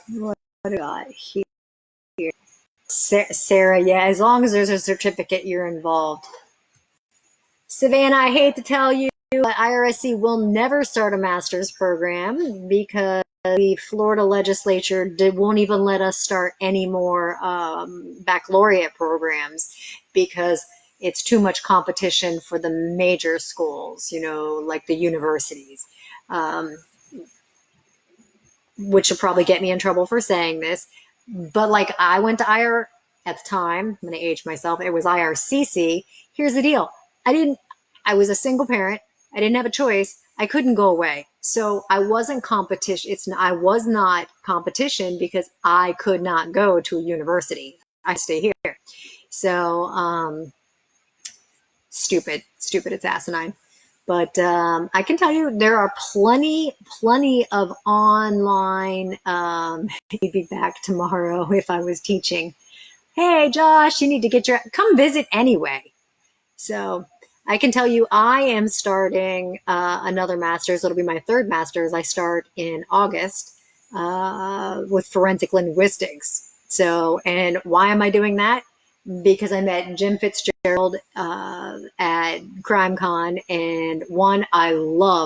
A: what do I got here. Sarah, yeah, as long as there's a certificate, you're involved. Savannah, I hate to tell you, but IRSC will never start a master's program because the Florida legislature won't even let us start any more baccalaureate programs because it's too much competition for the major schools, like the universities. Um, which will probably get me in trouble for saying this. But like I went to IR at the time, I'm going to age myself, it was IRCC. Here's the deal. I was a single parent. I didn't have a choice. I couldn't go away. So I wasn't competition. I was not competition because I could not go to a university. I stay here. So, stupid, it's asinine. But I can tell you there are plenty of online. He'd be back tomorrow if I was teaching. Hey, Josh, you need to come visit anyway. So I can tell you I am starting another master's. It'll be my third master's. I start in August with forensic linguistics. So, and why am I doing that? Because I met Jim Fitzgerald at CrimeCon, and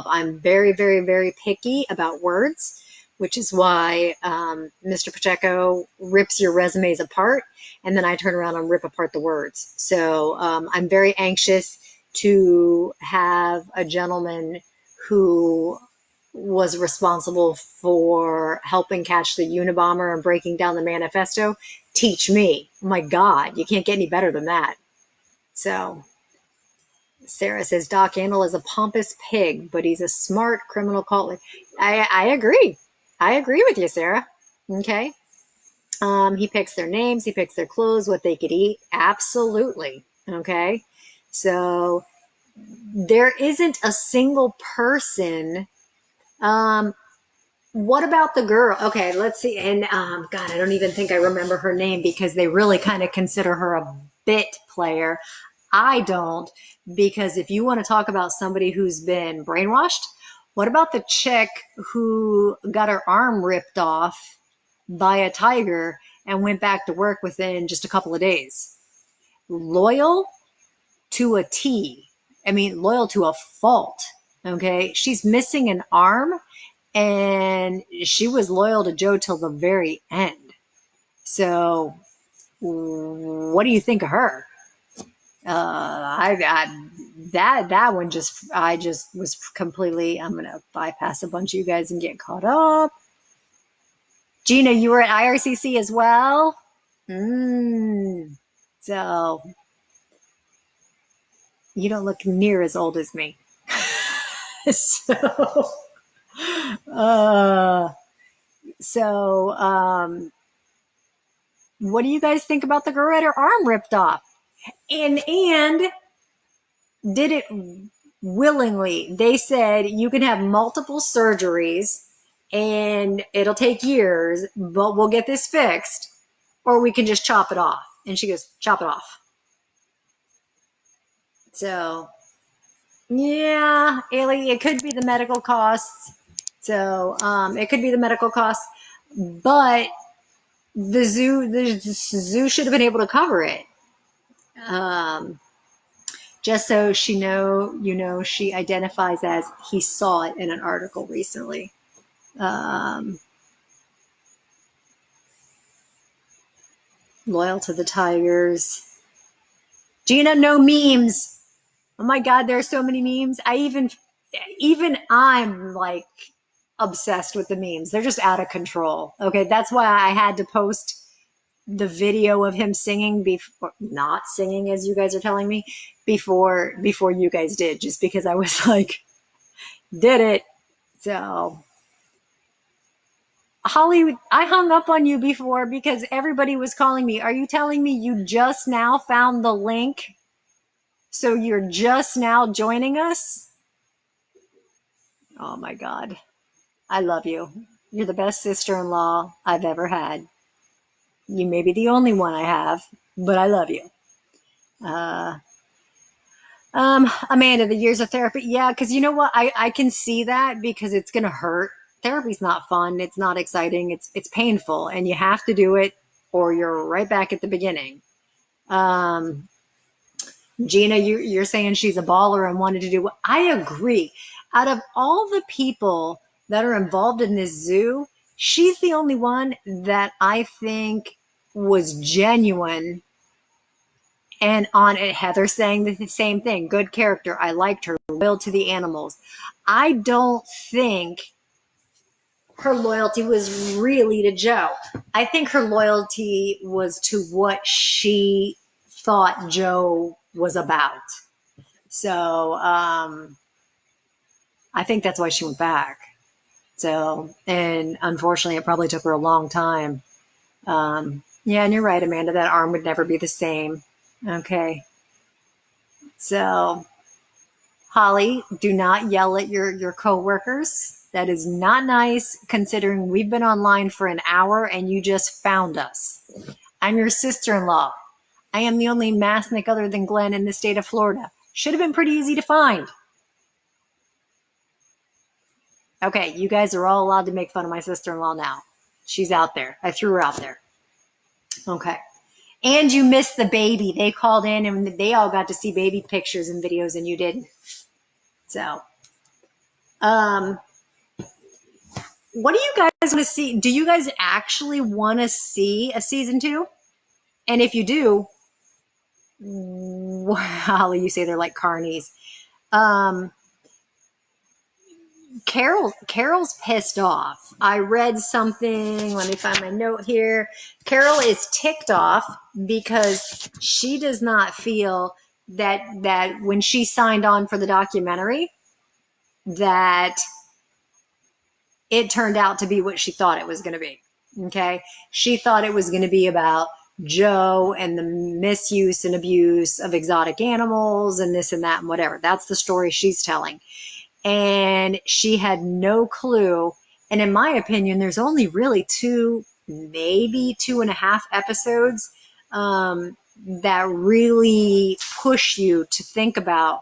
A: I'm very, very, very picky about words, which is why Mr. Pacheco rips your resumes apart, and then I turn around and rip apart the words. So I'm very anxious to have a gentleman who was responsible for helping catch the Unabomber and breaking down the manifesto teach me. Oh my God, you can't get any better than that. So Sarah says Doc Antle is a pompous pig, but he's a smart criminal cult. I agree. I agree with you, Sarah. Okay. He picks their names, he picks their clothes, what they could eat. Absolutely. Okay. So there isn't a single person. What about the girl? Okay, let's see. And God, I don't even think I remember her name because they really kind of consider her a bit player. I don't, because if you want to talk about somebody who's been brainwashed, what about the chick who got her arm ripped off by a tiger and went back to work within just a couple of days? Loyal to a T. I mean, loyal to a fault. Okay. She's missing an arm and she was loyal to Joe till the very end. So, what do you think of her? That one I just was completely. I'm gonna bypass a bunch of you guys and get caught up. Gina, you were at IRCC as well. So you don't look near as old as me. so, uh, so, what do you guys think about the girl who had her arm ripped off? And did it willingly. They said you can have multiple surgeries and it'll take years, but we'll get this fixed, or we can just chop it off. And she goes, chop it off. So, yeah, it could be the medical costs. So, it could be the medical costs, but the zoo should have been able to cover it. Just so she identifies as he saw it in an article recently. Loyal to the Tigers. Gina, no memes. Oh my God, there are so many memes. Even I'm like obsessed with the memes. They're just out of control. Okay, that's why I had to post the video of him singing before, not singing as you guys are telling me, before you guys did, just because I was like, did it. So Holly, I hung up on you before because everybody was calling me. Are you telling me you just now found the link? So you're just now joining us? Oh my God. I love you. You're the best sister-in-law I've ever had. You may be the only one I have, but I love you. Amanda, the years of therapy. Yeah, because you know what? I can see that because it's gonna hurt. Therapy's not fun. It's not exciting. It's painful, and you have to do it, or you're right back at the beginning. Um, Gina, you're saying she's a baller and wanted to do what I agree. Out of all the people that are involved in this zoo, she's the only one that I think was genuine and on it. Heather saying the same thing. Good character. I liked her. Loyal to the animals. I don't think her loyalty was really to Joe. I think her loyalty was to what she thought Joe was about. So I think that's why she went back. So, and unfortunately, it probably took her a long time. Yeah, and you're right, Amanda, that arm would never be the same. Okay. So, Holly, do not yell at your coworkers. That is not nice considering we've been online for an hour and you just found us. I'm your sister-in-law. I am the only Masnick other than Glenn in the state of Florida. Should have been pretty easy to find. Okay, you guys are all allowed to make fun of my sister-in-law now. She's out there. I threw her out there. Okay. And you missed the baby. They called in and they all got to see baby pictures and videos and you didn't. So, what do you guys want to see? Do you guys actually want to see a season 2? And if you do, wow, you say they're like carnies. Carol's pissed off. I read something. Let me find my note here. Carol is ticked off because she does not feel that when she signed on for the documentary, that it turned out to be what she thought it was going to be. Okay. She thought it was going to be about Joe and the misuse and abuse of exotic animals and this and that and whatever. That's the story she's telling. And she had no clue. And in my opinion, there's only really 2, maybe 2.5 episodes that really push you to think about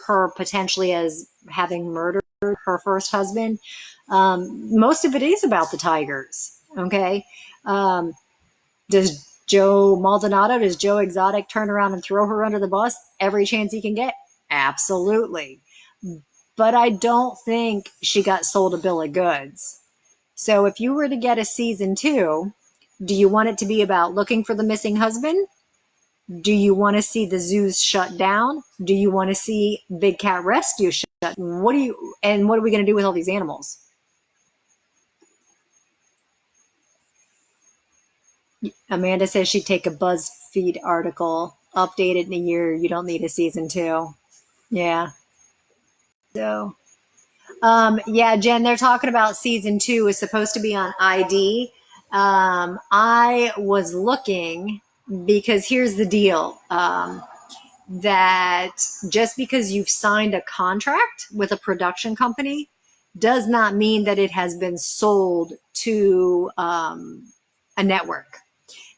A: her potentially as having murdered her first husband. Most of it is about the tigers. Okay. Does Joe Maldonado, does Joe Exotic turn around and throw her under the bus every chance he can get? Absolutely. But I don't think she got sold a bill of goods. So if you were to get a season 2, do you want it to be about looking for the missing husband? Do you want to see the zoos shut down? Do you want to see Big Cat Rescue shut down? What are we going to do with all these animals? Amanda says she'd take a BuzzFeed article, update it in a year. You don't need a season 2. Yeah. So, yeah, Jen, they're talking about season 2 is supposed to be on ID. I was looking because here's the deal. That just because you've signed a contract with a production company does not mean that it has been sold to a network.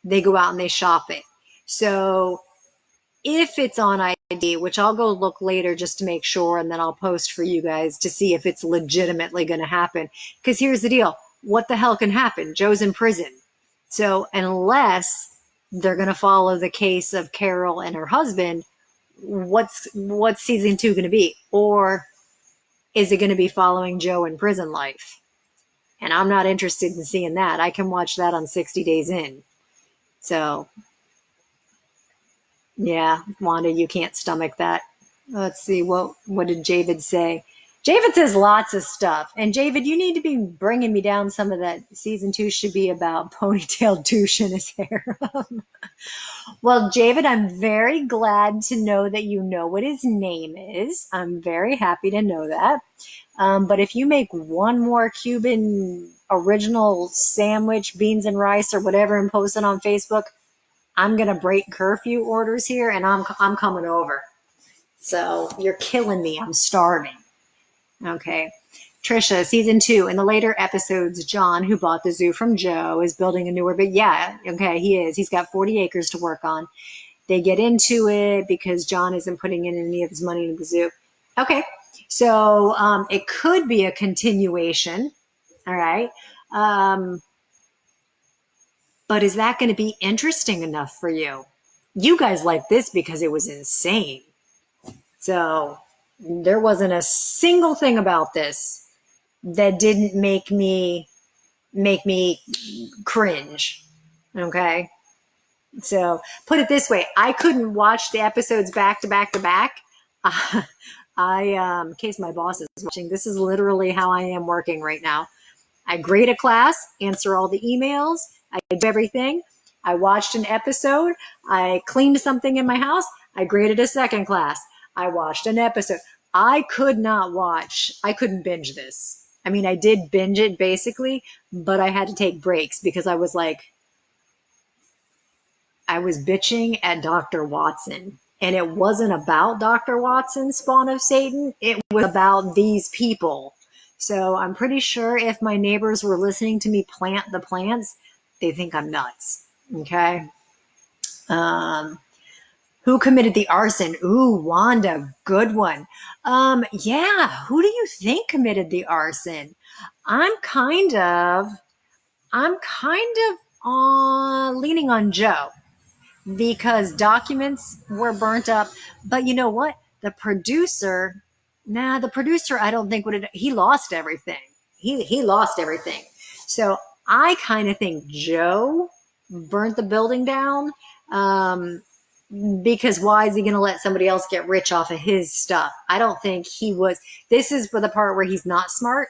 A: They go out and they shop it. So if it's on ID, which I'll go look later just to make sure, and then I'll post for you guys to see if it's legitimately going to happen. Because here's the deal. What the hell can happen? Joe's in prison. So unless they're going to follow the case of Carol and her husband, what's season 2 going to be? Or is it going to be following Joe in prison life? And I'm not interested in seeing that. I can watch that on 60 Days In. So yeah, Wanda, you can't stomach that. Let's see, what did Javid say? Javid says lots of stuff. And Javid, you need to be bringing me down some of that. Season 2 should be about ponytail douche in his hair. Well, Javid, I'm very glad to know that you know what his name is. I'm very happy to know that. But if you make one more Cuban original sandwich, beans and rice or whatever, and post it on Facebook, I'm gonna break curfew orders here, and I'm coming over. So you're killing me. I'm starving. Okay. Trisha, season 2. In the later episodes, John, who bought the zoo from Joe, is building a newer, but yeah, okay, he is. He's got 40 acres to work on. They get into it because John isn't putting in any of his money into the zoo. Okay. So it could be a continuation. All right. But is that going to be interesting enough for you? You guys liked this because it was insane. So there wasn't a single thing about this that didn't make me cringe. Okay. So put it this way, I couldn't watch the episodes back to back to back. In case my boss is watching, this is literally how I am working right now. I grade a class, answer all the emails, I do everything. I watched an episode, I cleaned something in my house, I graded a second class. I watched an episode. I couldn't binge this. I mean, I did binge it basically, but I had to take breaks because I was like, I was bitching at Dr. Watson. And it wasn't about Dr. Watson, spawn of Satan. It was about these people. So I'm pretty sure if my neighbors were listening to me plant the plants, they think I'm nuts. Okay. Um, who committed the arson? Ooh, Wanda, good one. Yeah, who do you think committed the arson? I'm kind of, I'm kind of leaning on Joe because documents were burnt up. But you know what? The producer, I don't think he lost everything. He lost everything. So I kind of think Joe burnt the building down. Um, because why is he going to let somebody else get rich off of his stuff? I don't think he was. This is for the part where he's not smart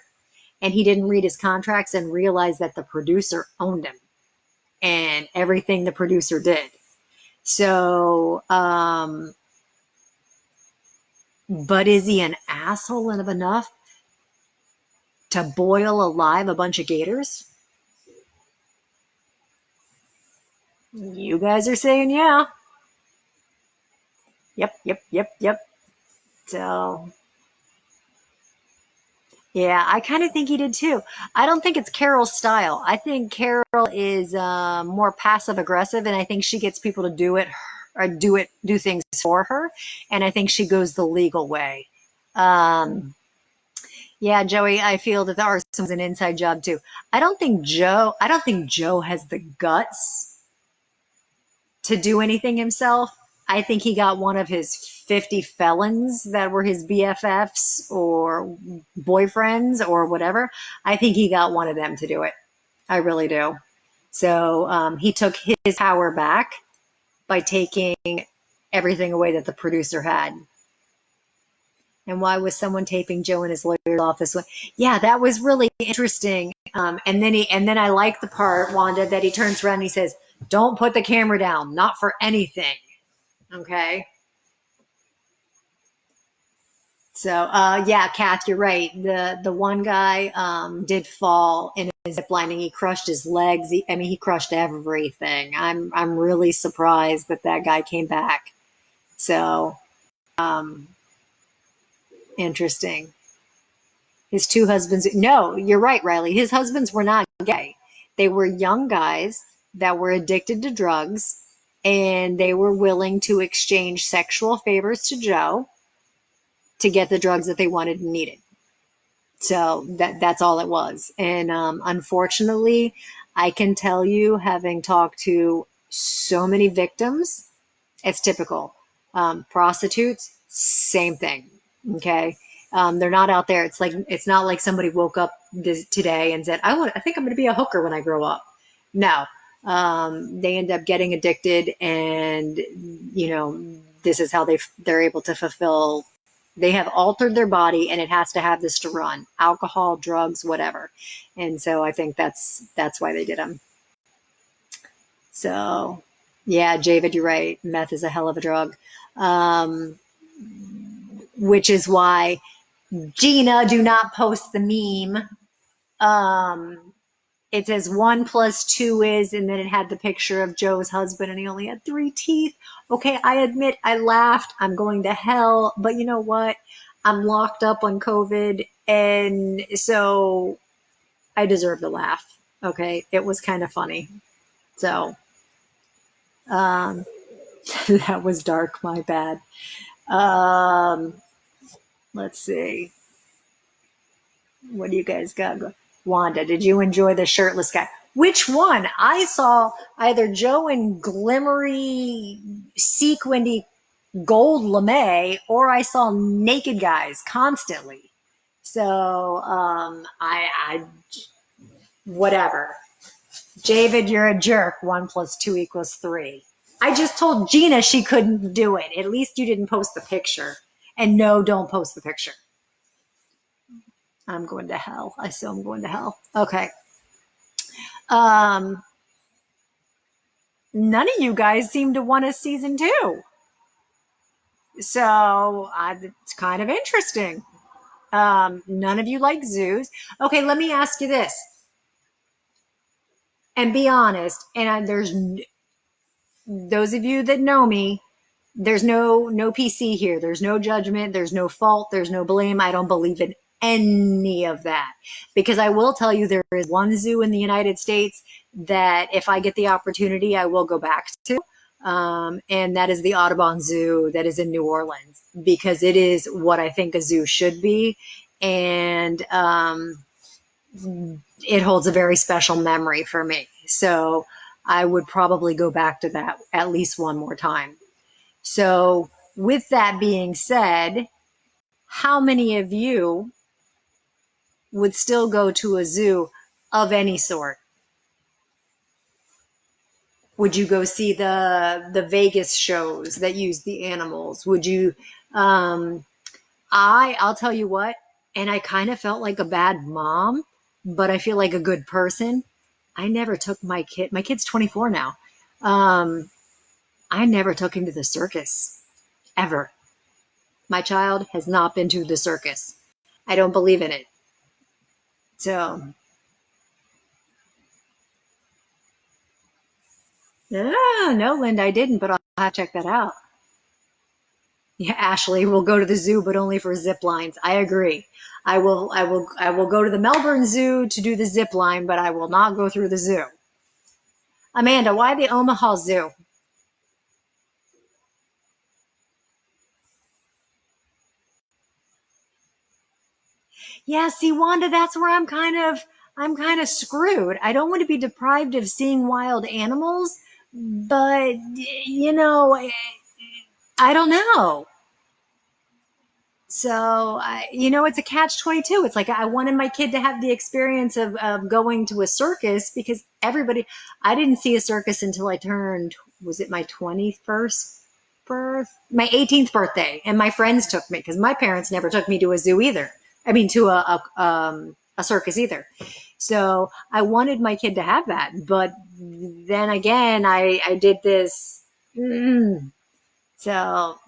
A: and he didn't read his contracts and realize that the producer owned him and everything the producer did. So, but is he an asshole enough to boil alive a bunch of gators? You guys are saying yeah. Yep. So, yeah, I kind of think he did too. I don't think it's Carol's style. I think Carol is more passive aggressive, and I think she gets people to do it or do things for her. And I think she goes the legal way. Um, Yeah, Joey, I feel that the arson was an inside job too. I don't think Joe has the guts to do anything himself. I think he got one of his 50 felons that were his BFFs or boyfriends or whatever. I think he got one of them to do it. I really do. So he took his power back by taking everything away that the producer had. And why was someone taping Joe in his lawyer's office? Yeah, that was really interesting. And then I like the part, Wanda, that he turns around and he says, "Don't put the camera down, not for anything." Okay. So yeah, Kath, you're right. The one guy did fall in a zip line and he crushed his legs. I mean, he crushed everything. I'm really surprised that that guy came back. So um, interesting. His two husbands. No, you're right, Riley. His husbands were not gay. They were young guys that were addicted to drugs and they were willing to exchange sexual favors to Joe to get the drugs that they wanted and needed. So that's all it was. And unfortunately, I can tell you, having talked to so many victims, it's typical. Prostitutes, same thing. Okay. They're not out there. It's not like somebody woke up today and said, I think I'm going to be a hooker when I grow up. No, they end up getting addicted and, this is how they're able to fulfill. They have altered their body and it has to have this to run: alcohol, drugs, whatever. And so I think that's why they did them. So, yeah, David, you're right. Meth is a hell of a drug, um, which is why Gina, do not post the meme. Um, it says 1 + 2 is, and then it had the picture of Joe's husband, and he only had 3 teeth. Okay, I admit I laughed. I'm going to hell, but you know what? I'm locked up on COVID, and so I deserve the laugh. Okay, it was kind of funny. So. Um, that was dark, my bad. Um, let's see. What do you guys got? Wanda, did you enjoy the shirtless guy? Which one? I saw either Joe in glimmery sequined gold lame, or I saw naked guys constantly. So I whatever. David, you're a jerk. 1 + 2 = 3. I just told Gina she couldn't do it. At least you didn't post the picture. And no, don't post the picture. I'm going to hell. I still am going to hell. Okay. Um, None of you guys seem to want a season 2. So it's kind of interesting. None of you like zoos. Okay, let me ask you this. And be honest. And there's those of you that know me, there's no PC here. There's no judgment. There's no fault. There's no blame. I don't believe in any of that, because I will tell you there is one zoo in the United States that if I get the opportunity, I will go back to. And that is the Audubon Zoo that is in New Orleans, because it is what I think a zoo should be. And it holds a very special memory for me. So I would probably go back to that at least one more time. So with that being said, how many of you would still go to a zoo of any sort? Would you go see the Vegas shows that use the animals? Would you I'll tell you what, and I kind of felt like a bad mom, but I feel like a good person. I never took my kid. My kid's 24 now. I never took him to the circus ever. My child has not been to the circus. I don't believe in it. So, no, Linda, I didn't, but I'll have to check that out. Yeah, Ashley will go to the zoo, but only for zip lines. I agree. I will go to the Melbourne Zoo to do the zip line, but I will not go through the zoo. Amanda, why the Omaha Zoo? Yeah, see, Wanda, that's where I'm kind of screwed. I don't want to be deprived of seeing wild animals, but I don't know. So it's a catch-22. It's like I wanted my kid to have the experience of going to a circus, because I didn't see a circus until I turned, was it my 21st my 18th birthday, and my friends took me, because my parents never took me to a zoo either. I mean, to a circus either. So I wanted my kid to have that, but then again, I did this. So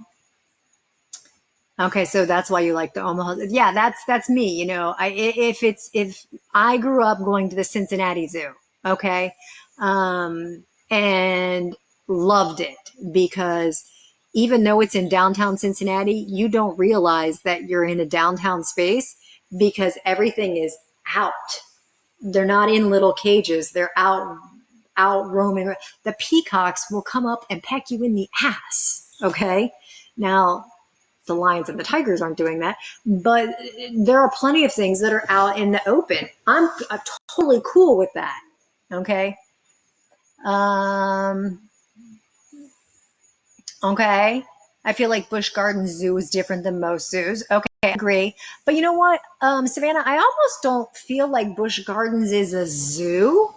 A: okay, so that's why you like the Omaha. Yeah, that's me. If I grew up going to the Cincinnati Zoo, okay, and loved it, because even though it's in downtown Cincinnati, you don't realize that you're in a downtown space, because everything is out. They're not in little cages. They're out roaming. The peacocks will come up and peck you in the ass. Okay, now the lions and the tigers aren't doing that, but there are plenty of things that are out in the open. I'm totally cool with that. Okay. Um, okay. I feel like Busch Gardens Zoo is different than most zoos. Okay, I agree. But you know what, Savannah, I almost don't feel like Busch Gardens is a zoo.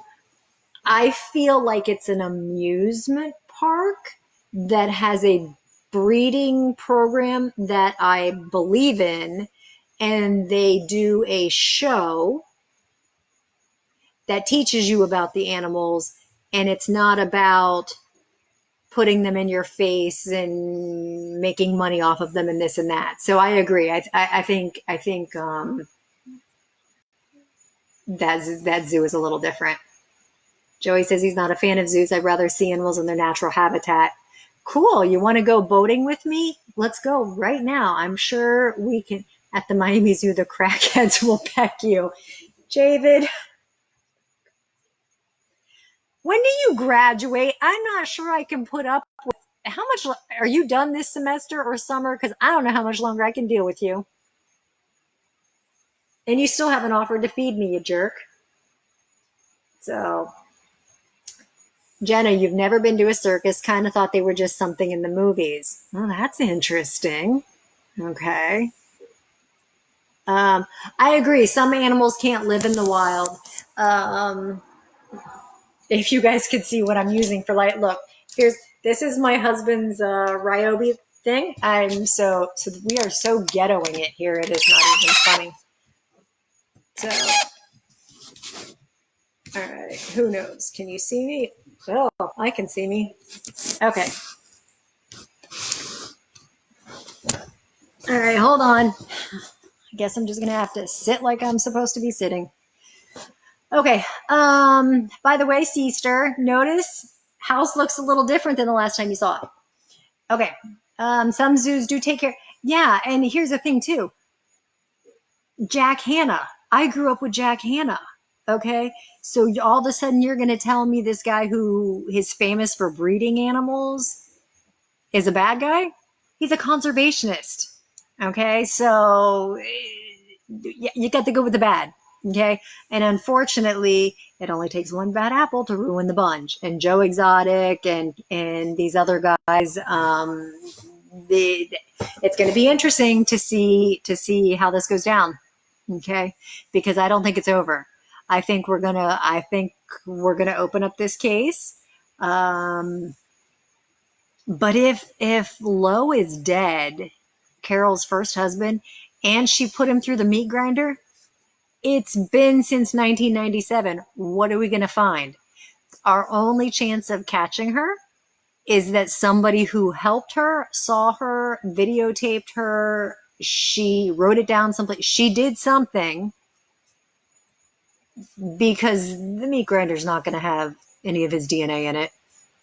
A: I feel like it's an amusement park that has a breeding program that I believe in, and they do a show that teaches you about the animals, and it's not about putting them in your face and making money off of them and this and that. So I agree. I think that zoo is a little different. Joey says he's not a fan of zoos. I'd rather see animals in their natural habitat. Cool. You want to go boating with me? Let's go right now. I'm sure we can. At the Miami Zoo, the crackheads will peck you. David, when do you graduate? I'm not sure I can put up with how much. Are you done this semester or summer? Because I don't know how much longer I can deal with you. And you still haven't offered to feed me, you jerk. So Jenna, you've never been to a circus, kind of thought they were just something in the movies. Well, that's interesting. Okay. Um, I agree. Some animals can't live in the wild. Um, if you guys could see what I'm using for light, look, this is my husband's Ryobi thing. So we are so ghettoing it here. It is not even funny. So, all right, who knows? Can you see me? Oh, I can see me. Okay. All right, hold on. I guess I'm just gonna have to sit like I'm supposed to be sitting. Okay. By the way, Sister, notice house looks a little different than the last time you saw it. Okay. Some zoos do take care. Yeah, and here's the thing too. Jack Hanna. I grew up with Jack Hanna. Okay. So all of a sudden you're gonna tell me this guy who is famous for breeding animals is a bad guy? He's a conservationist. Okay. So you got to go with the bad. Okay. And unfortunately, it only takes one bad apple to ruin the bunch. And Joe Exotic and these other guys, it's going to be interesting to see how this goes down. Okay. Because I don't think it's over. I think we're gonna open up this case. But if Lowe is dead, Carol's first husband, and she put him through the meat grinder, it's been since 1997. What are we going to find? Our only chance of catching her is that somebody who helped her, saw her, videotaped her, she wrote it down someplace. She did something, because the meat grinder's not going to have any of his DNA in it.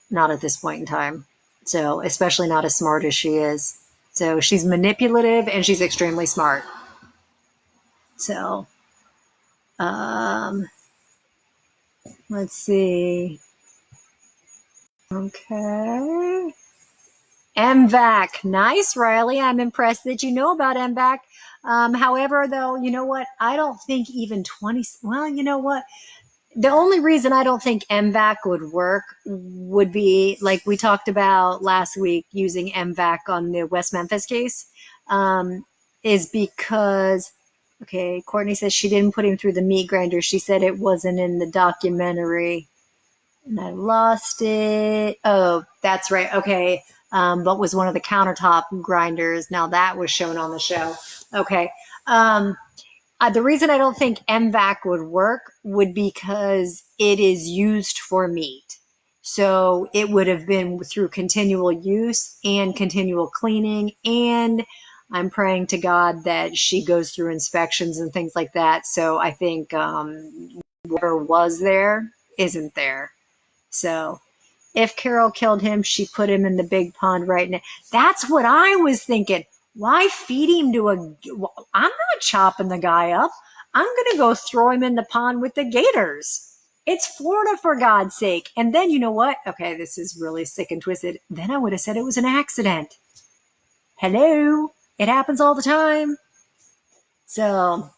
A: Not at this point in time. So, especially not as smart as she is. So, she's manipulative and she's extremely smart. So, um, let's see. Okay. MVAC. Nice, Riley. I'm impressed that you know about MVAC. However, though, you know what? I don't think even 20. Well, you know what? The only reason I don't think MVAC would work would be like we talked about last week using MVAC on the West Memphis case, is because, okay, Courtney says she didn't put him through the meat grinder. She said it wasn't in the documentary. And I lost it. Oh, that's right. Okay. But was one of the countertop grinders. Now that was shown on the show. Okay. The reason I don't think MVAC would work would because it is used for meat. So it would have been through continual use and continual cleaning. And I'm praying to God that she goes through inspections and things like that. So I think whatever was there isn't there. So if Carol killed him, she put him in the big pond right now. That's what I was thinking. Why feed him to I'm not chopping the guy up. I'm going to go throw him in the pond with the gators. It's Florida, for God's sake. And then you know what? Okay, this is really sick and twisted. Then I would have said it was an accident. Hello? It happens all the time. So,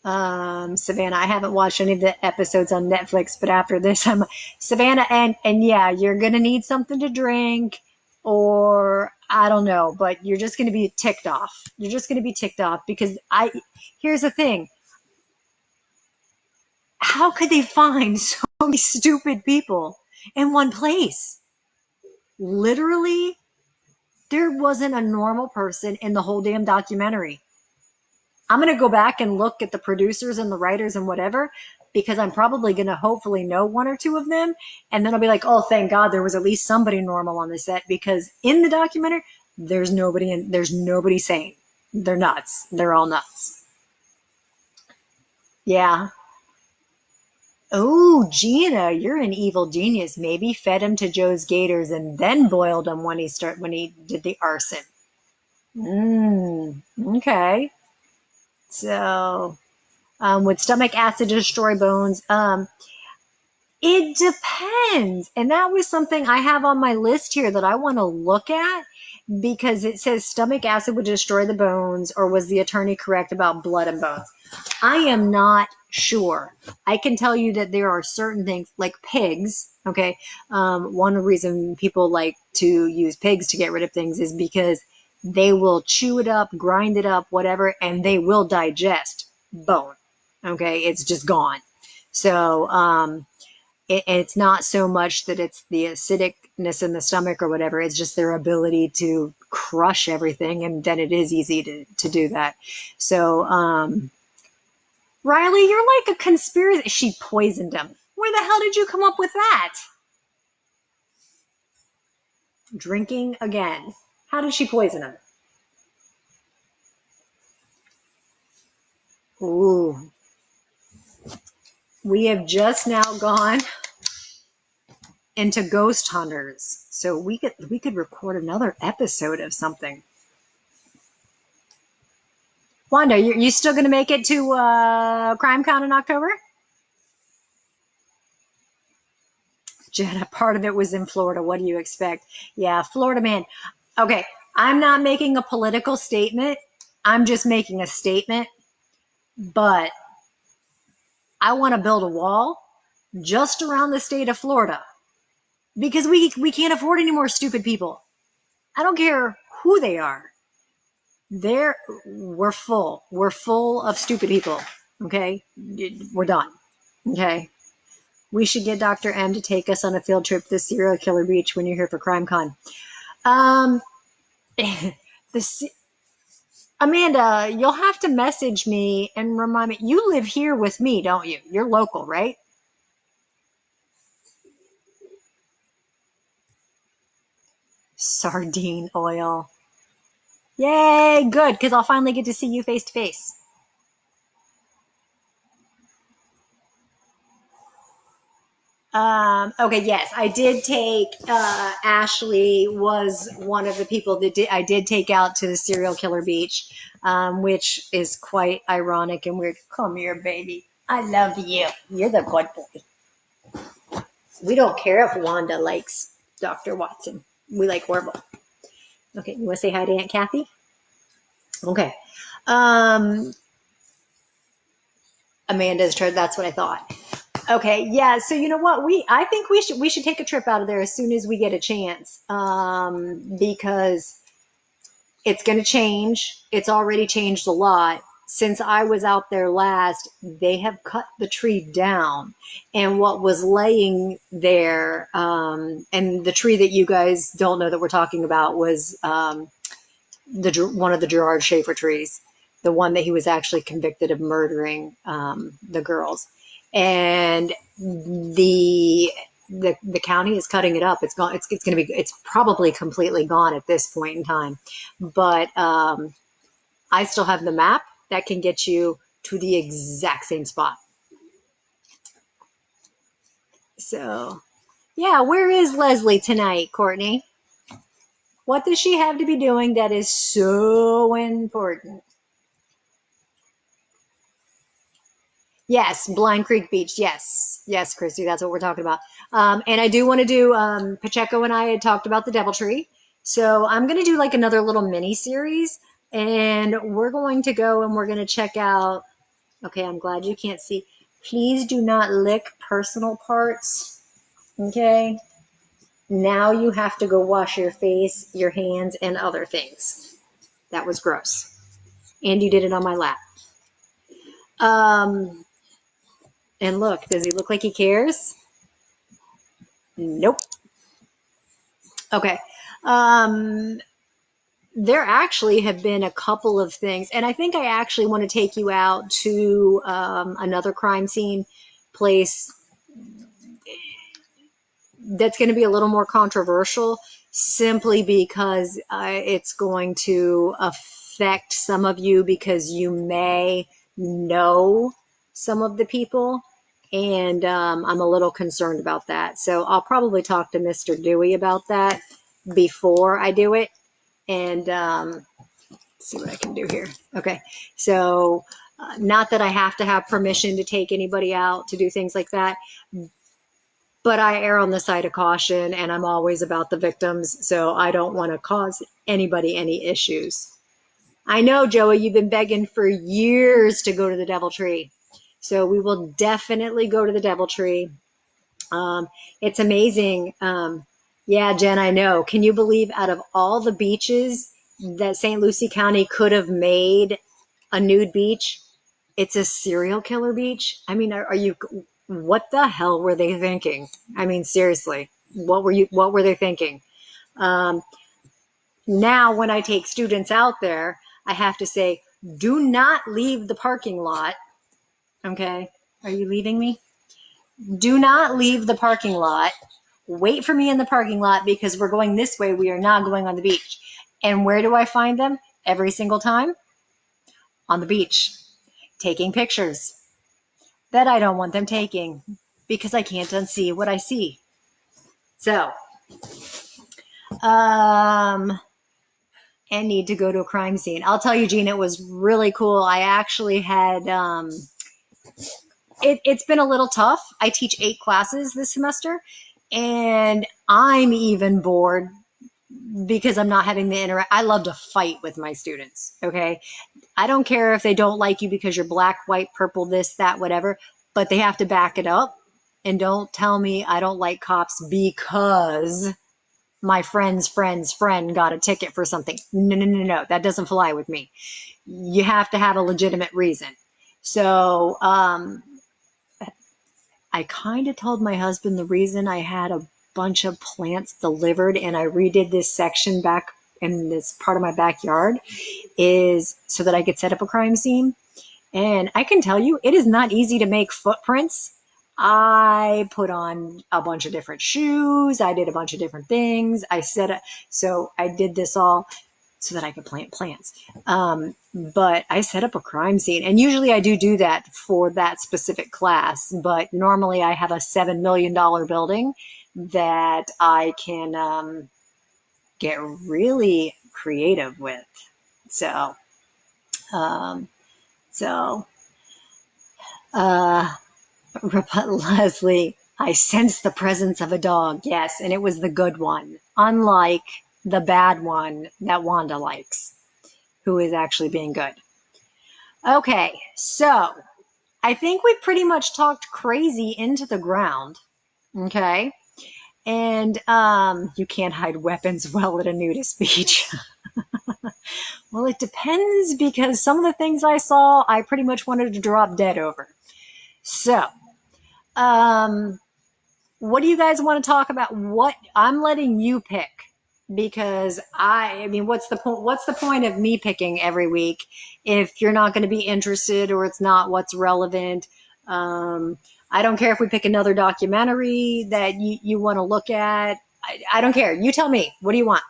A: Savannah, I haven't watched any of the episodes on Netflix, but after this, I'm Savannah, and yeah, you're gonna need something to drink, or I don't know, but you're just gonna be ticked off. You're just gonna be ticked off because here's the thing. How could they find so many stupid people in one place? Literally, there wasn't a normal person in the whole damn documentary. I'm going to go back and look at the producers and the writers and whatever, because I'm probably going to hopefully know one or two of them. And then I'll be like, oh, thank God there was at least somebody normal on the set, because in the documentary, there's nobody sane. They're nuts. They're all nuts. Yeah. Oh, Gina, you're an evil genius. Maybe fed him to Joe's gators and then boiled him when he did the arson. Okay. So, would stomach acid destroy bones? It depends. And that was something I have on my list here that I want to look at, because it says stomach acid would destroy the bones, or was the attorney correct about blood and bones? I am not sure. I can tell you that there are certain things like pigs. Okay. One reason people like to use pigs to get rid of things is because they will chew it up, grind it up, whatever, and they will digest bone. Okay. It's just gone. So, it's not so much that it's the acidicness in the stomach or whatever. It's just their ability to crush everything. And then it is easy to do that. So, Riley, you're like a conspiracy. She poisoned him. Where the hell did you come up with that? Drinking again. How did she poison him? Ooh. We have just now gone into ghost hunters. So we could record another episode of something. Wanda, you still going to make it to CrimeCon in October? Jenna, part of it was in Florida. What do you expect? Yeah, Florida man. Okay, I'm not making a political statement. I'm just making a statement. But I want to build a wall just around the state of Florida because we can't afford any more stupid people. I don't care who they are. We're full. We're full of stupid people. Okay, we're done. Okay, we should get Dr. M to take us on a field trip to Serial Killer Beach when you're here for CrimeCon. The Amanda, you'll have to message me and remind me. You live here with me, don't you? You're local, right? Sardine oil. Yay, good, because I'll finally get to see you face to face. Okay, yes, I did take, Ashley was one of the people that I did take out to the Serial Killer Beach, which is quite ironic and weird. Come here, baby. I love you. You're the good boy. We don't care if Wanda likes Dr. Watson. We like Orville. Okay, you want to say hi to Aunt Kathy? Okay. Um, Amanda's turn. That's what I thought. Okay, yeah. So you know what? I think we should take a trip out of there as soon as we get a chance, because it's going to change. It's already changed a lot since I was out there last. They have cut the tree down, and what was laying there, and the tree that you guys don't know that we're talking about was one of the Gerard Schaefer trees, the one that he was actually convicted of murdering the girls, and the county is cutting it up. It's gone. It's going to be. It's probably completely gone at this point in time, but I still have the map that can get you to the exact same spot. So, yeah, where is Leslie tonight, Courtney? What does she have to be doing that is so important? Yes, Blind Creek Beach. Yes. Yes, Christy, that's what we're talking about. And I do want to do, Pacheco and I had talked about the Deviltree. So I'm going to do like another little mini series and we're going to go and we're going to check out. Okay, I'm glad you can't see. Please do not lick personal parts. Okay. Now you have to go wash your face, your hands, and other things. That was gross. And you did it on my lap. And look, does he look like he cares? Nope. Okay. Um, there actually have been a couple of things, and I think I actually want to take you out to another crime scene place that's going to be a little more controversial simply because it's going to affect some of you because you may know some of the people. And I'm a little concerned about that. So I'll probably talk to Mr. Dewey about that before I do it. And see what I can do here. Okay. So not that I have to have permission to take anybody out to do things like that, but I err on the side of caution and I'm always about the victims. So I don't want to cause anybody any issues. I know, Joey, you've been begging for years to go to the Deviltree. So we will definitely go to the Deviltree. It's amazing. Yeah, Jen, I know. Can you believe out of all the beaches that St. Lucie County could have made a nude beach, it's a serial killer beach? I mean, are you, what the hell were they thinking? I mean, seriously, what were they thinking? Um, Now, when I take students out there, I have to say, do not leave the parking lot. Okay. Are you leaving me? Do not leave the parking lot. Wait for me in the parking lot because we're going this way. We are not going on the beach. And where do I find them? Every single time? On the beach, taking pictures that I don't want them taking because I can't unsee what I see. So, and need to go to a crime scene. I'll tell you, Gene, it was really cool. I actually had, it's been a little tough. I teach 8 classes this semester, and I'm even bored because I'm not having the interact. I love to fight with my students. Okay. I don't care if they don't like you because you're black, white, purple, this, that, whatever, but they have to back it up. And don't tell me I don't like cops because my friend's friend got a ticket for something. No, no, no, no. That doesn't fly with me. You have to have a legitimate reason. So, I kind of told my husband the reason I had a bunch of plants delivered and I redid this section back in this part of my backyard is so that I could set up a crime scene. And I can tell you, it is not easy to make footprints. I put on a bunch of different shoes. I did a bunch of different things. So I did this all so that I could plant plants. But I set up a crime scene, and usually I do that for that specific class. But normally I have a $7 million building that I can get really creative with. So, um, so uh, Leslie, I sensed the presence of a dog. Yes, and it was the good one, unlike the bad one that Wanda likes, who is actually being good. Okay, so I think we pretty much talked crazy into the ground. Okay. And you can't hide weapons well at a nudist beach. Well, it depends because some of the things I saw, I pretty much wanted to drop dead over. So, um, what do you guys want to talk about? What I'm letting you pick because I mean, what's the point? What's the point of me picking every week if you're not going to be interested or it's not what's relevant? Um, I don't care if we pick another documentary that you want to look at. I don't care. You tell me. What do you want?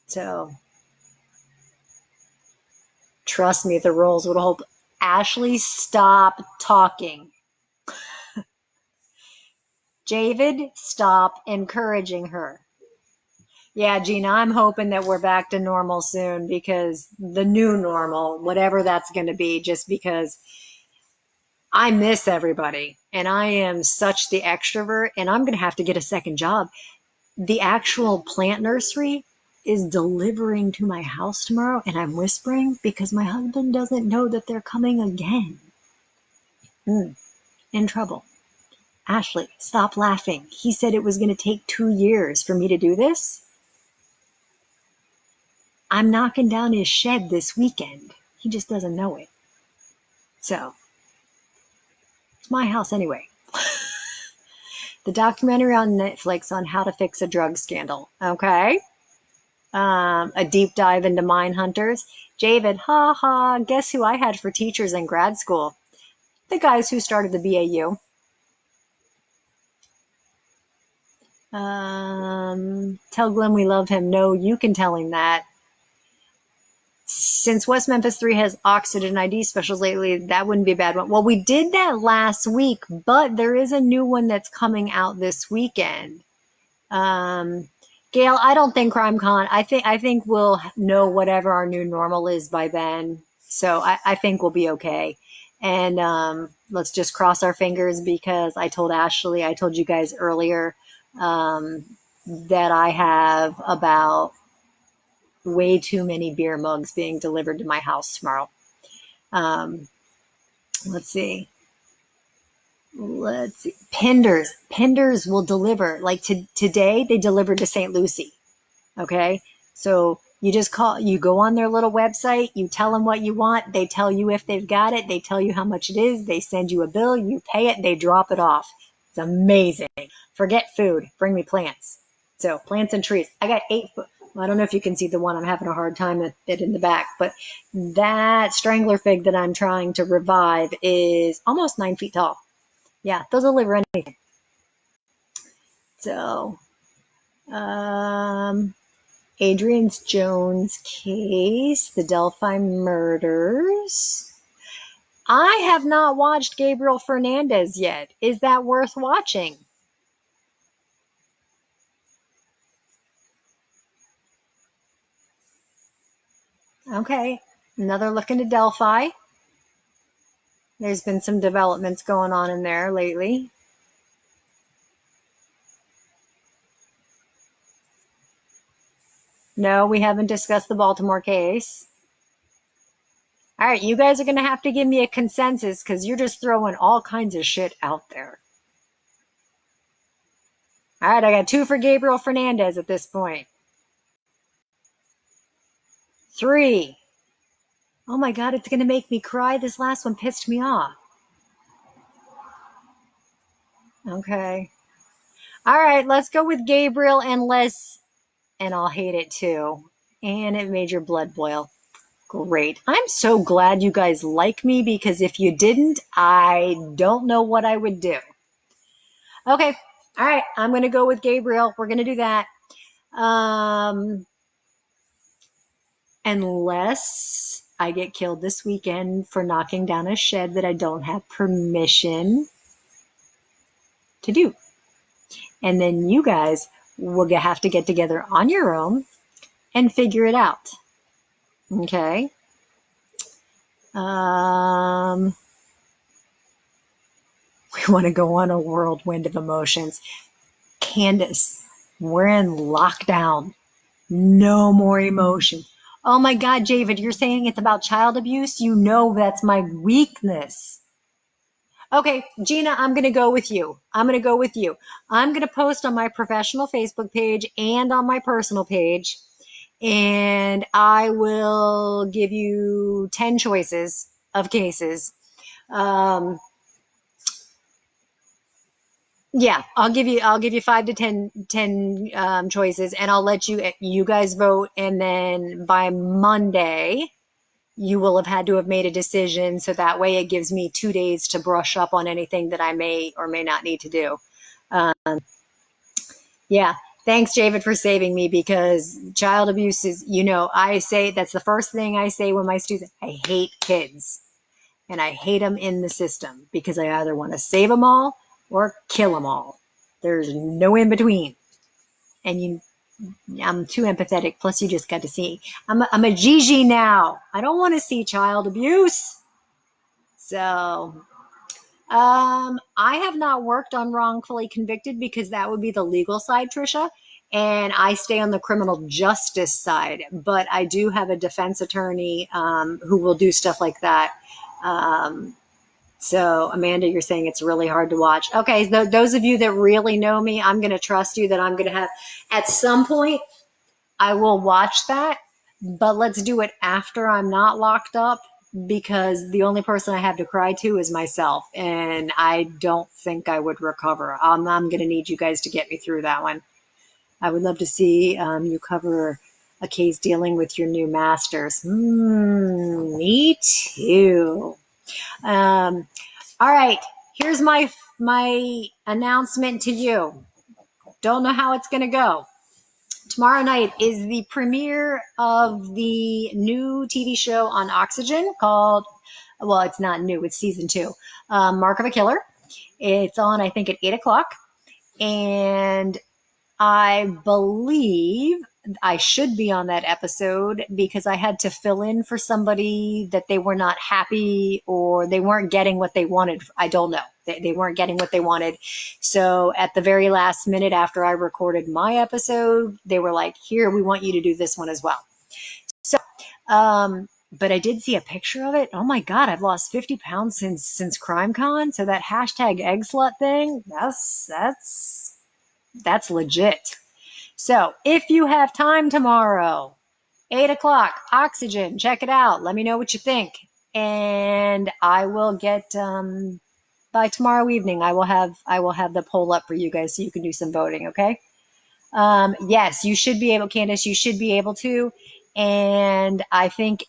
A: So trust me, the roles would hold. Ashley, stop talking. David, stop encouraging her. Yeah, Gina, I'm hoping that we're back to normal soon because the new normal, whatever that's going to be, just because I miss everybody and I am such the extrovert and I'm going to have to get a second job. The actual plant nursery is delivering to my house tomorrow and I'm whispering because my husband doesn't know that they're coming again. In trouble. Ashley, stop laughing. He said it was going to take 2 years for me to do this. I'm knocking down his shed this weekend. He just doesn't know it. So, it's my house anyway. The documentary on Netflix on how to fix a drug scandal. Okay. A deep dive into mine hunters. David, ha ha, guess who I had for teachers in grad school? The guys who started the BAU. Tell Glenn we love him. No, you can tell him that. Since West Memphis 3 has Oxygen ID specials lately, that wouldn't be a bad one. Well, we did that last week, but there is a new one that's coming out this weekend. Gail, I don't think CrimeCon. I think we'll know whatever our new normal is by then. So I think we'll be okay. And let's just cross our fingers because I told Ashley, I told you guys earlier that I have about way too many beer mugs being delivered to my house tomorrow. Um, let's see. let's see. Penders will deliver. Like today, they delivered to St. Lucie. Okay. So you just call, you go on their little website, you tell them what you want. They tell you if they've got it. They tell you how much it is. They send you a bill, you pay it, they drop it off. It's amazing. Forget food. Bring me plants. So plants and trees. I got 8 foot. Well, I don't know if you can see the one I'm having a hard time with it in the back, but that strangler fig that I'm trying to revive is almost 9 feet tall. Yeah, they'll deliver anything. So, Adrian Jones case, the Delphi murders. I have not watched Gabriel Fernandez yet. Is that worth watching? Okay, another look into Delphi. There's been some developments going on in there lately. No, we haven't discussed the Baltimore case. All right, you guys are going to have to give me a consensus because you're just throwing all kinds of shit out there. All right, I got 2 for Gabriel Fernandez at this point. 3. Oh my God, it's going to make me cry. This last one pissed me off. Okay. All right, let's go with Gabriel and I'll hate it too. And it made your blood boil. Great. I'm so glad you guys like me because if you didn't, I don't know what I would do. Okay. All right. I'm going to go with Gabriel. We're going to do that. Unless I get killed this weekend for knocking down a shed that I don't have permission to do. And then you guys will have to get together on your own and figure it out. Okay. We want to go on a whirlwind of emotions. Candace, we're in lockdown. No more emotions. Oh my God, David, you're saying it's about child abuse? You know that's my weakness. Okay, Gina, I'm going to go with you. I'm going to post on my professional Facebook page and on my personal page, and I will give you 10 choices of cases. Yeah, I'll give you 5 to 10 choices, and I'll let you guys vote, and then by Monday you will have had to have made a decision, so that way it gives me 2 days to brush up on anything that I may or may not need to do. Yeah, thanks, David, for saving me, because child abuse is, I say that's the first thing I say when my students, I hate kids, and I hate them in the system because I either want to save them all or kill them all. There's no in between. And I'm too empathetic. Plus, you just got to see. I'm a Gigi now. I don't want to see child abuse. So, I have not worked on wrongfully convicted because that would be the legal side, Trisha, and I stay on the criminal justice side. But I do have a defense attorney who will do stuff like that. So, Amanda, you're saying it's really hard to watch. Okay, those of you that really know me, I'm going to trust you that I'm going to have, at some point, I will watch that, but let's do it after I'm not locked up, because the only person I have to cry to is myself, and I don't think I would recover. I'm going to need you guys to get me through that one. I would love to see you cover a case dealing with your new masters. Me too. All right, here's my announcement to you. Don't know how it's going to go. Tomorrow night is the premiere of the new TV show on Oxygen called, well, it's not new, it's season 2, Mark of a Killer. It's on, I think, at 8 o'clock. And I believe I should be on that episode because I had to fill in for somebody that they were not happy, or they weren't getting what they wanted. I don't know. They weren't getting what they wanted. So at the very last minute after I recorded my episode, they were like, here, we want you to do this one as well. So but I did see a picture of it. Oh my God, I've lost 50 pounds since CrimeCon. So that hashtag egg slut thing, that's legit. So if you have time tomorrow, 8 o'clock, Oxygen, check it out. Let me know what you think. And I will get by tomorrow evening, I will have the poll up for you guys so you can do some voting, okay? Yes, you should be able, Candace, you should be able to. And I think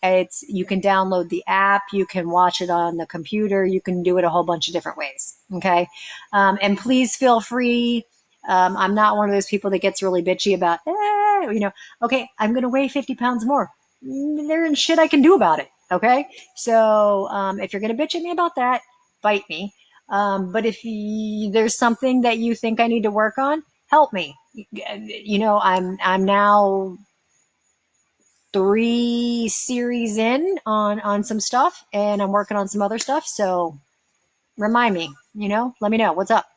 A: you can download the app, you can watch it on the computer, you can do it a whole bunch of different ways. Okay. And please feel free. I'm not one of those people that gets really bitchy about, okay, I'm going to weigh 50 pounds more. There ain't shit I can do about it. Okay. So, if you're going to bitch at me about that, bite me. But if there's something that you think I need to work on, help me. I'm now 3 series in on some stuff, and I'm working on some other stuff. So remind me, let me know what's up.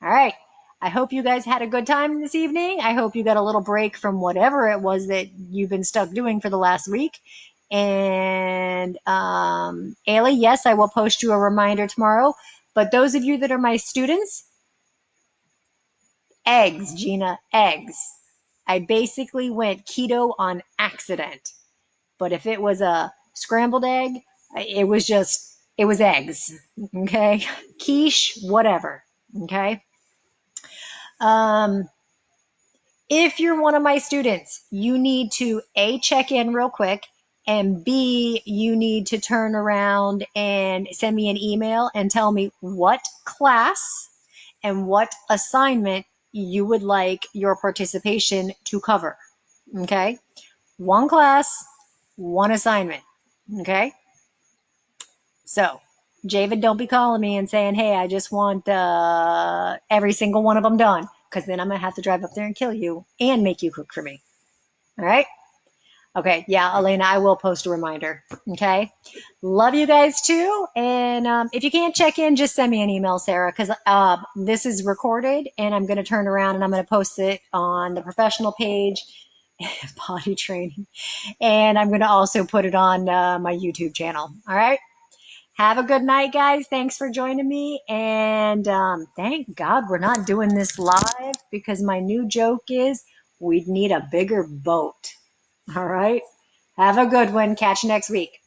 A: All right. I hope you guys had a good time this evening. I hope you got a little break from whatever it was that you've been stuck doing for the last week. And Ailey, yes, I will post you a reminder tomorrow. But those of you that are my students, eggs, Gina, eggs. I basically went keto on accident. But if it was a scrambled egg, it was eggs. Okay. Quiche, whatever. Okay. If you're one of my students, you need to A, check in real quick, and B, you need to turn around and send me an email and tell me what class and what assignment you would like your participation to cover. Okay? One class, one assignment. Okay? So, Javid, don't be calling me and saying, hey, I just want every single one of them done, because then I'm going to have to drive up there and kill you and make you cook for me. All right? Okay. Yeah, Elena, I will post a reminder. Okay. Love you guys too. And if you can't check in, just send me an email, Sarah, because this is recorded and I'm going to turn around and I'm going to post it on the professional page, potty training. And I'm going to also put it on my YouTube channel. All right. Have a good night, guys. Thanks for joining me. And thank God we're not doing this live, because my new joke is we'd need a bigger boat. All right. Have a good one. Catch you next week.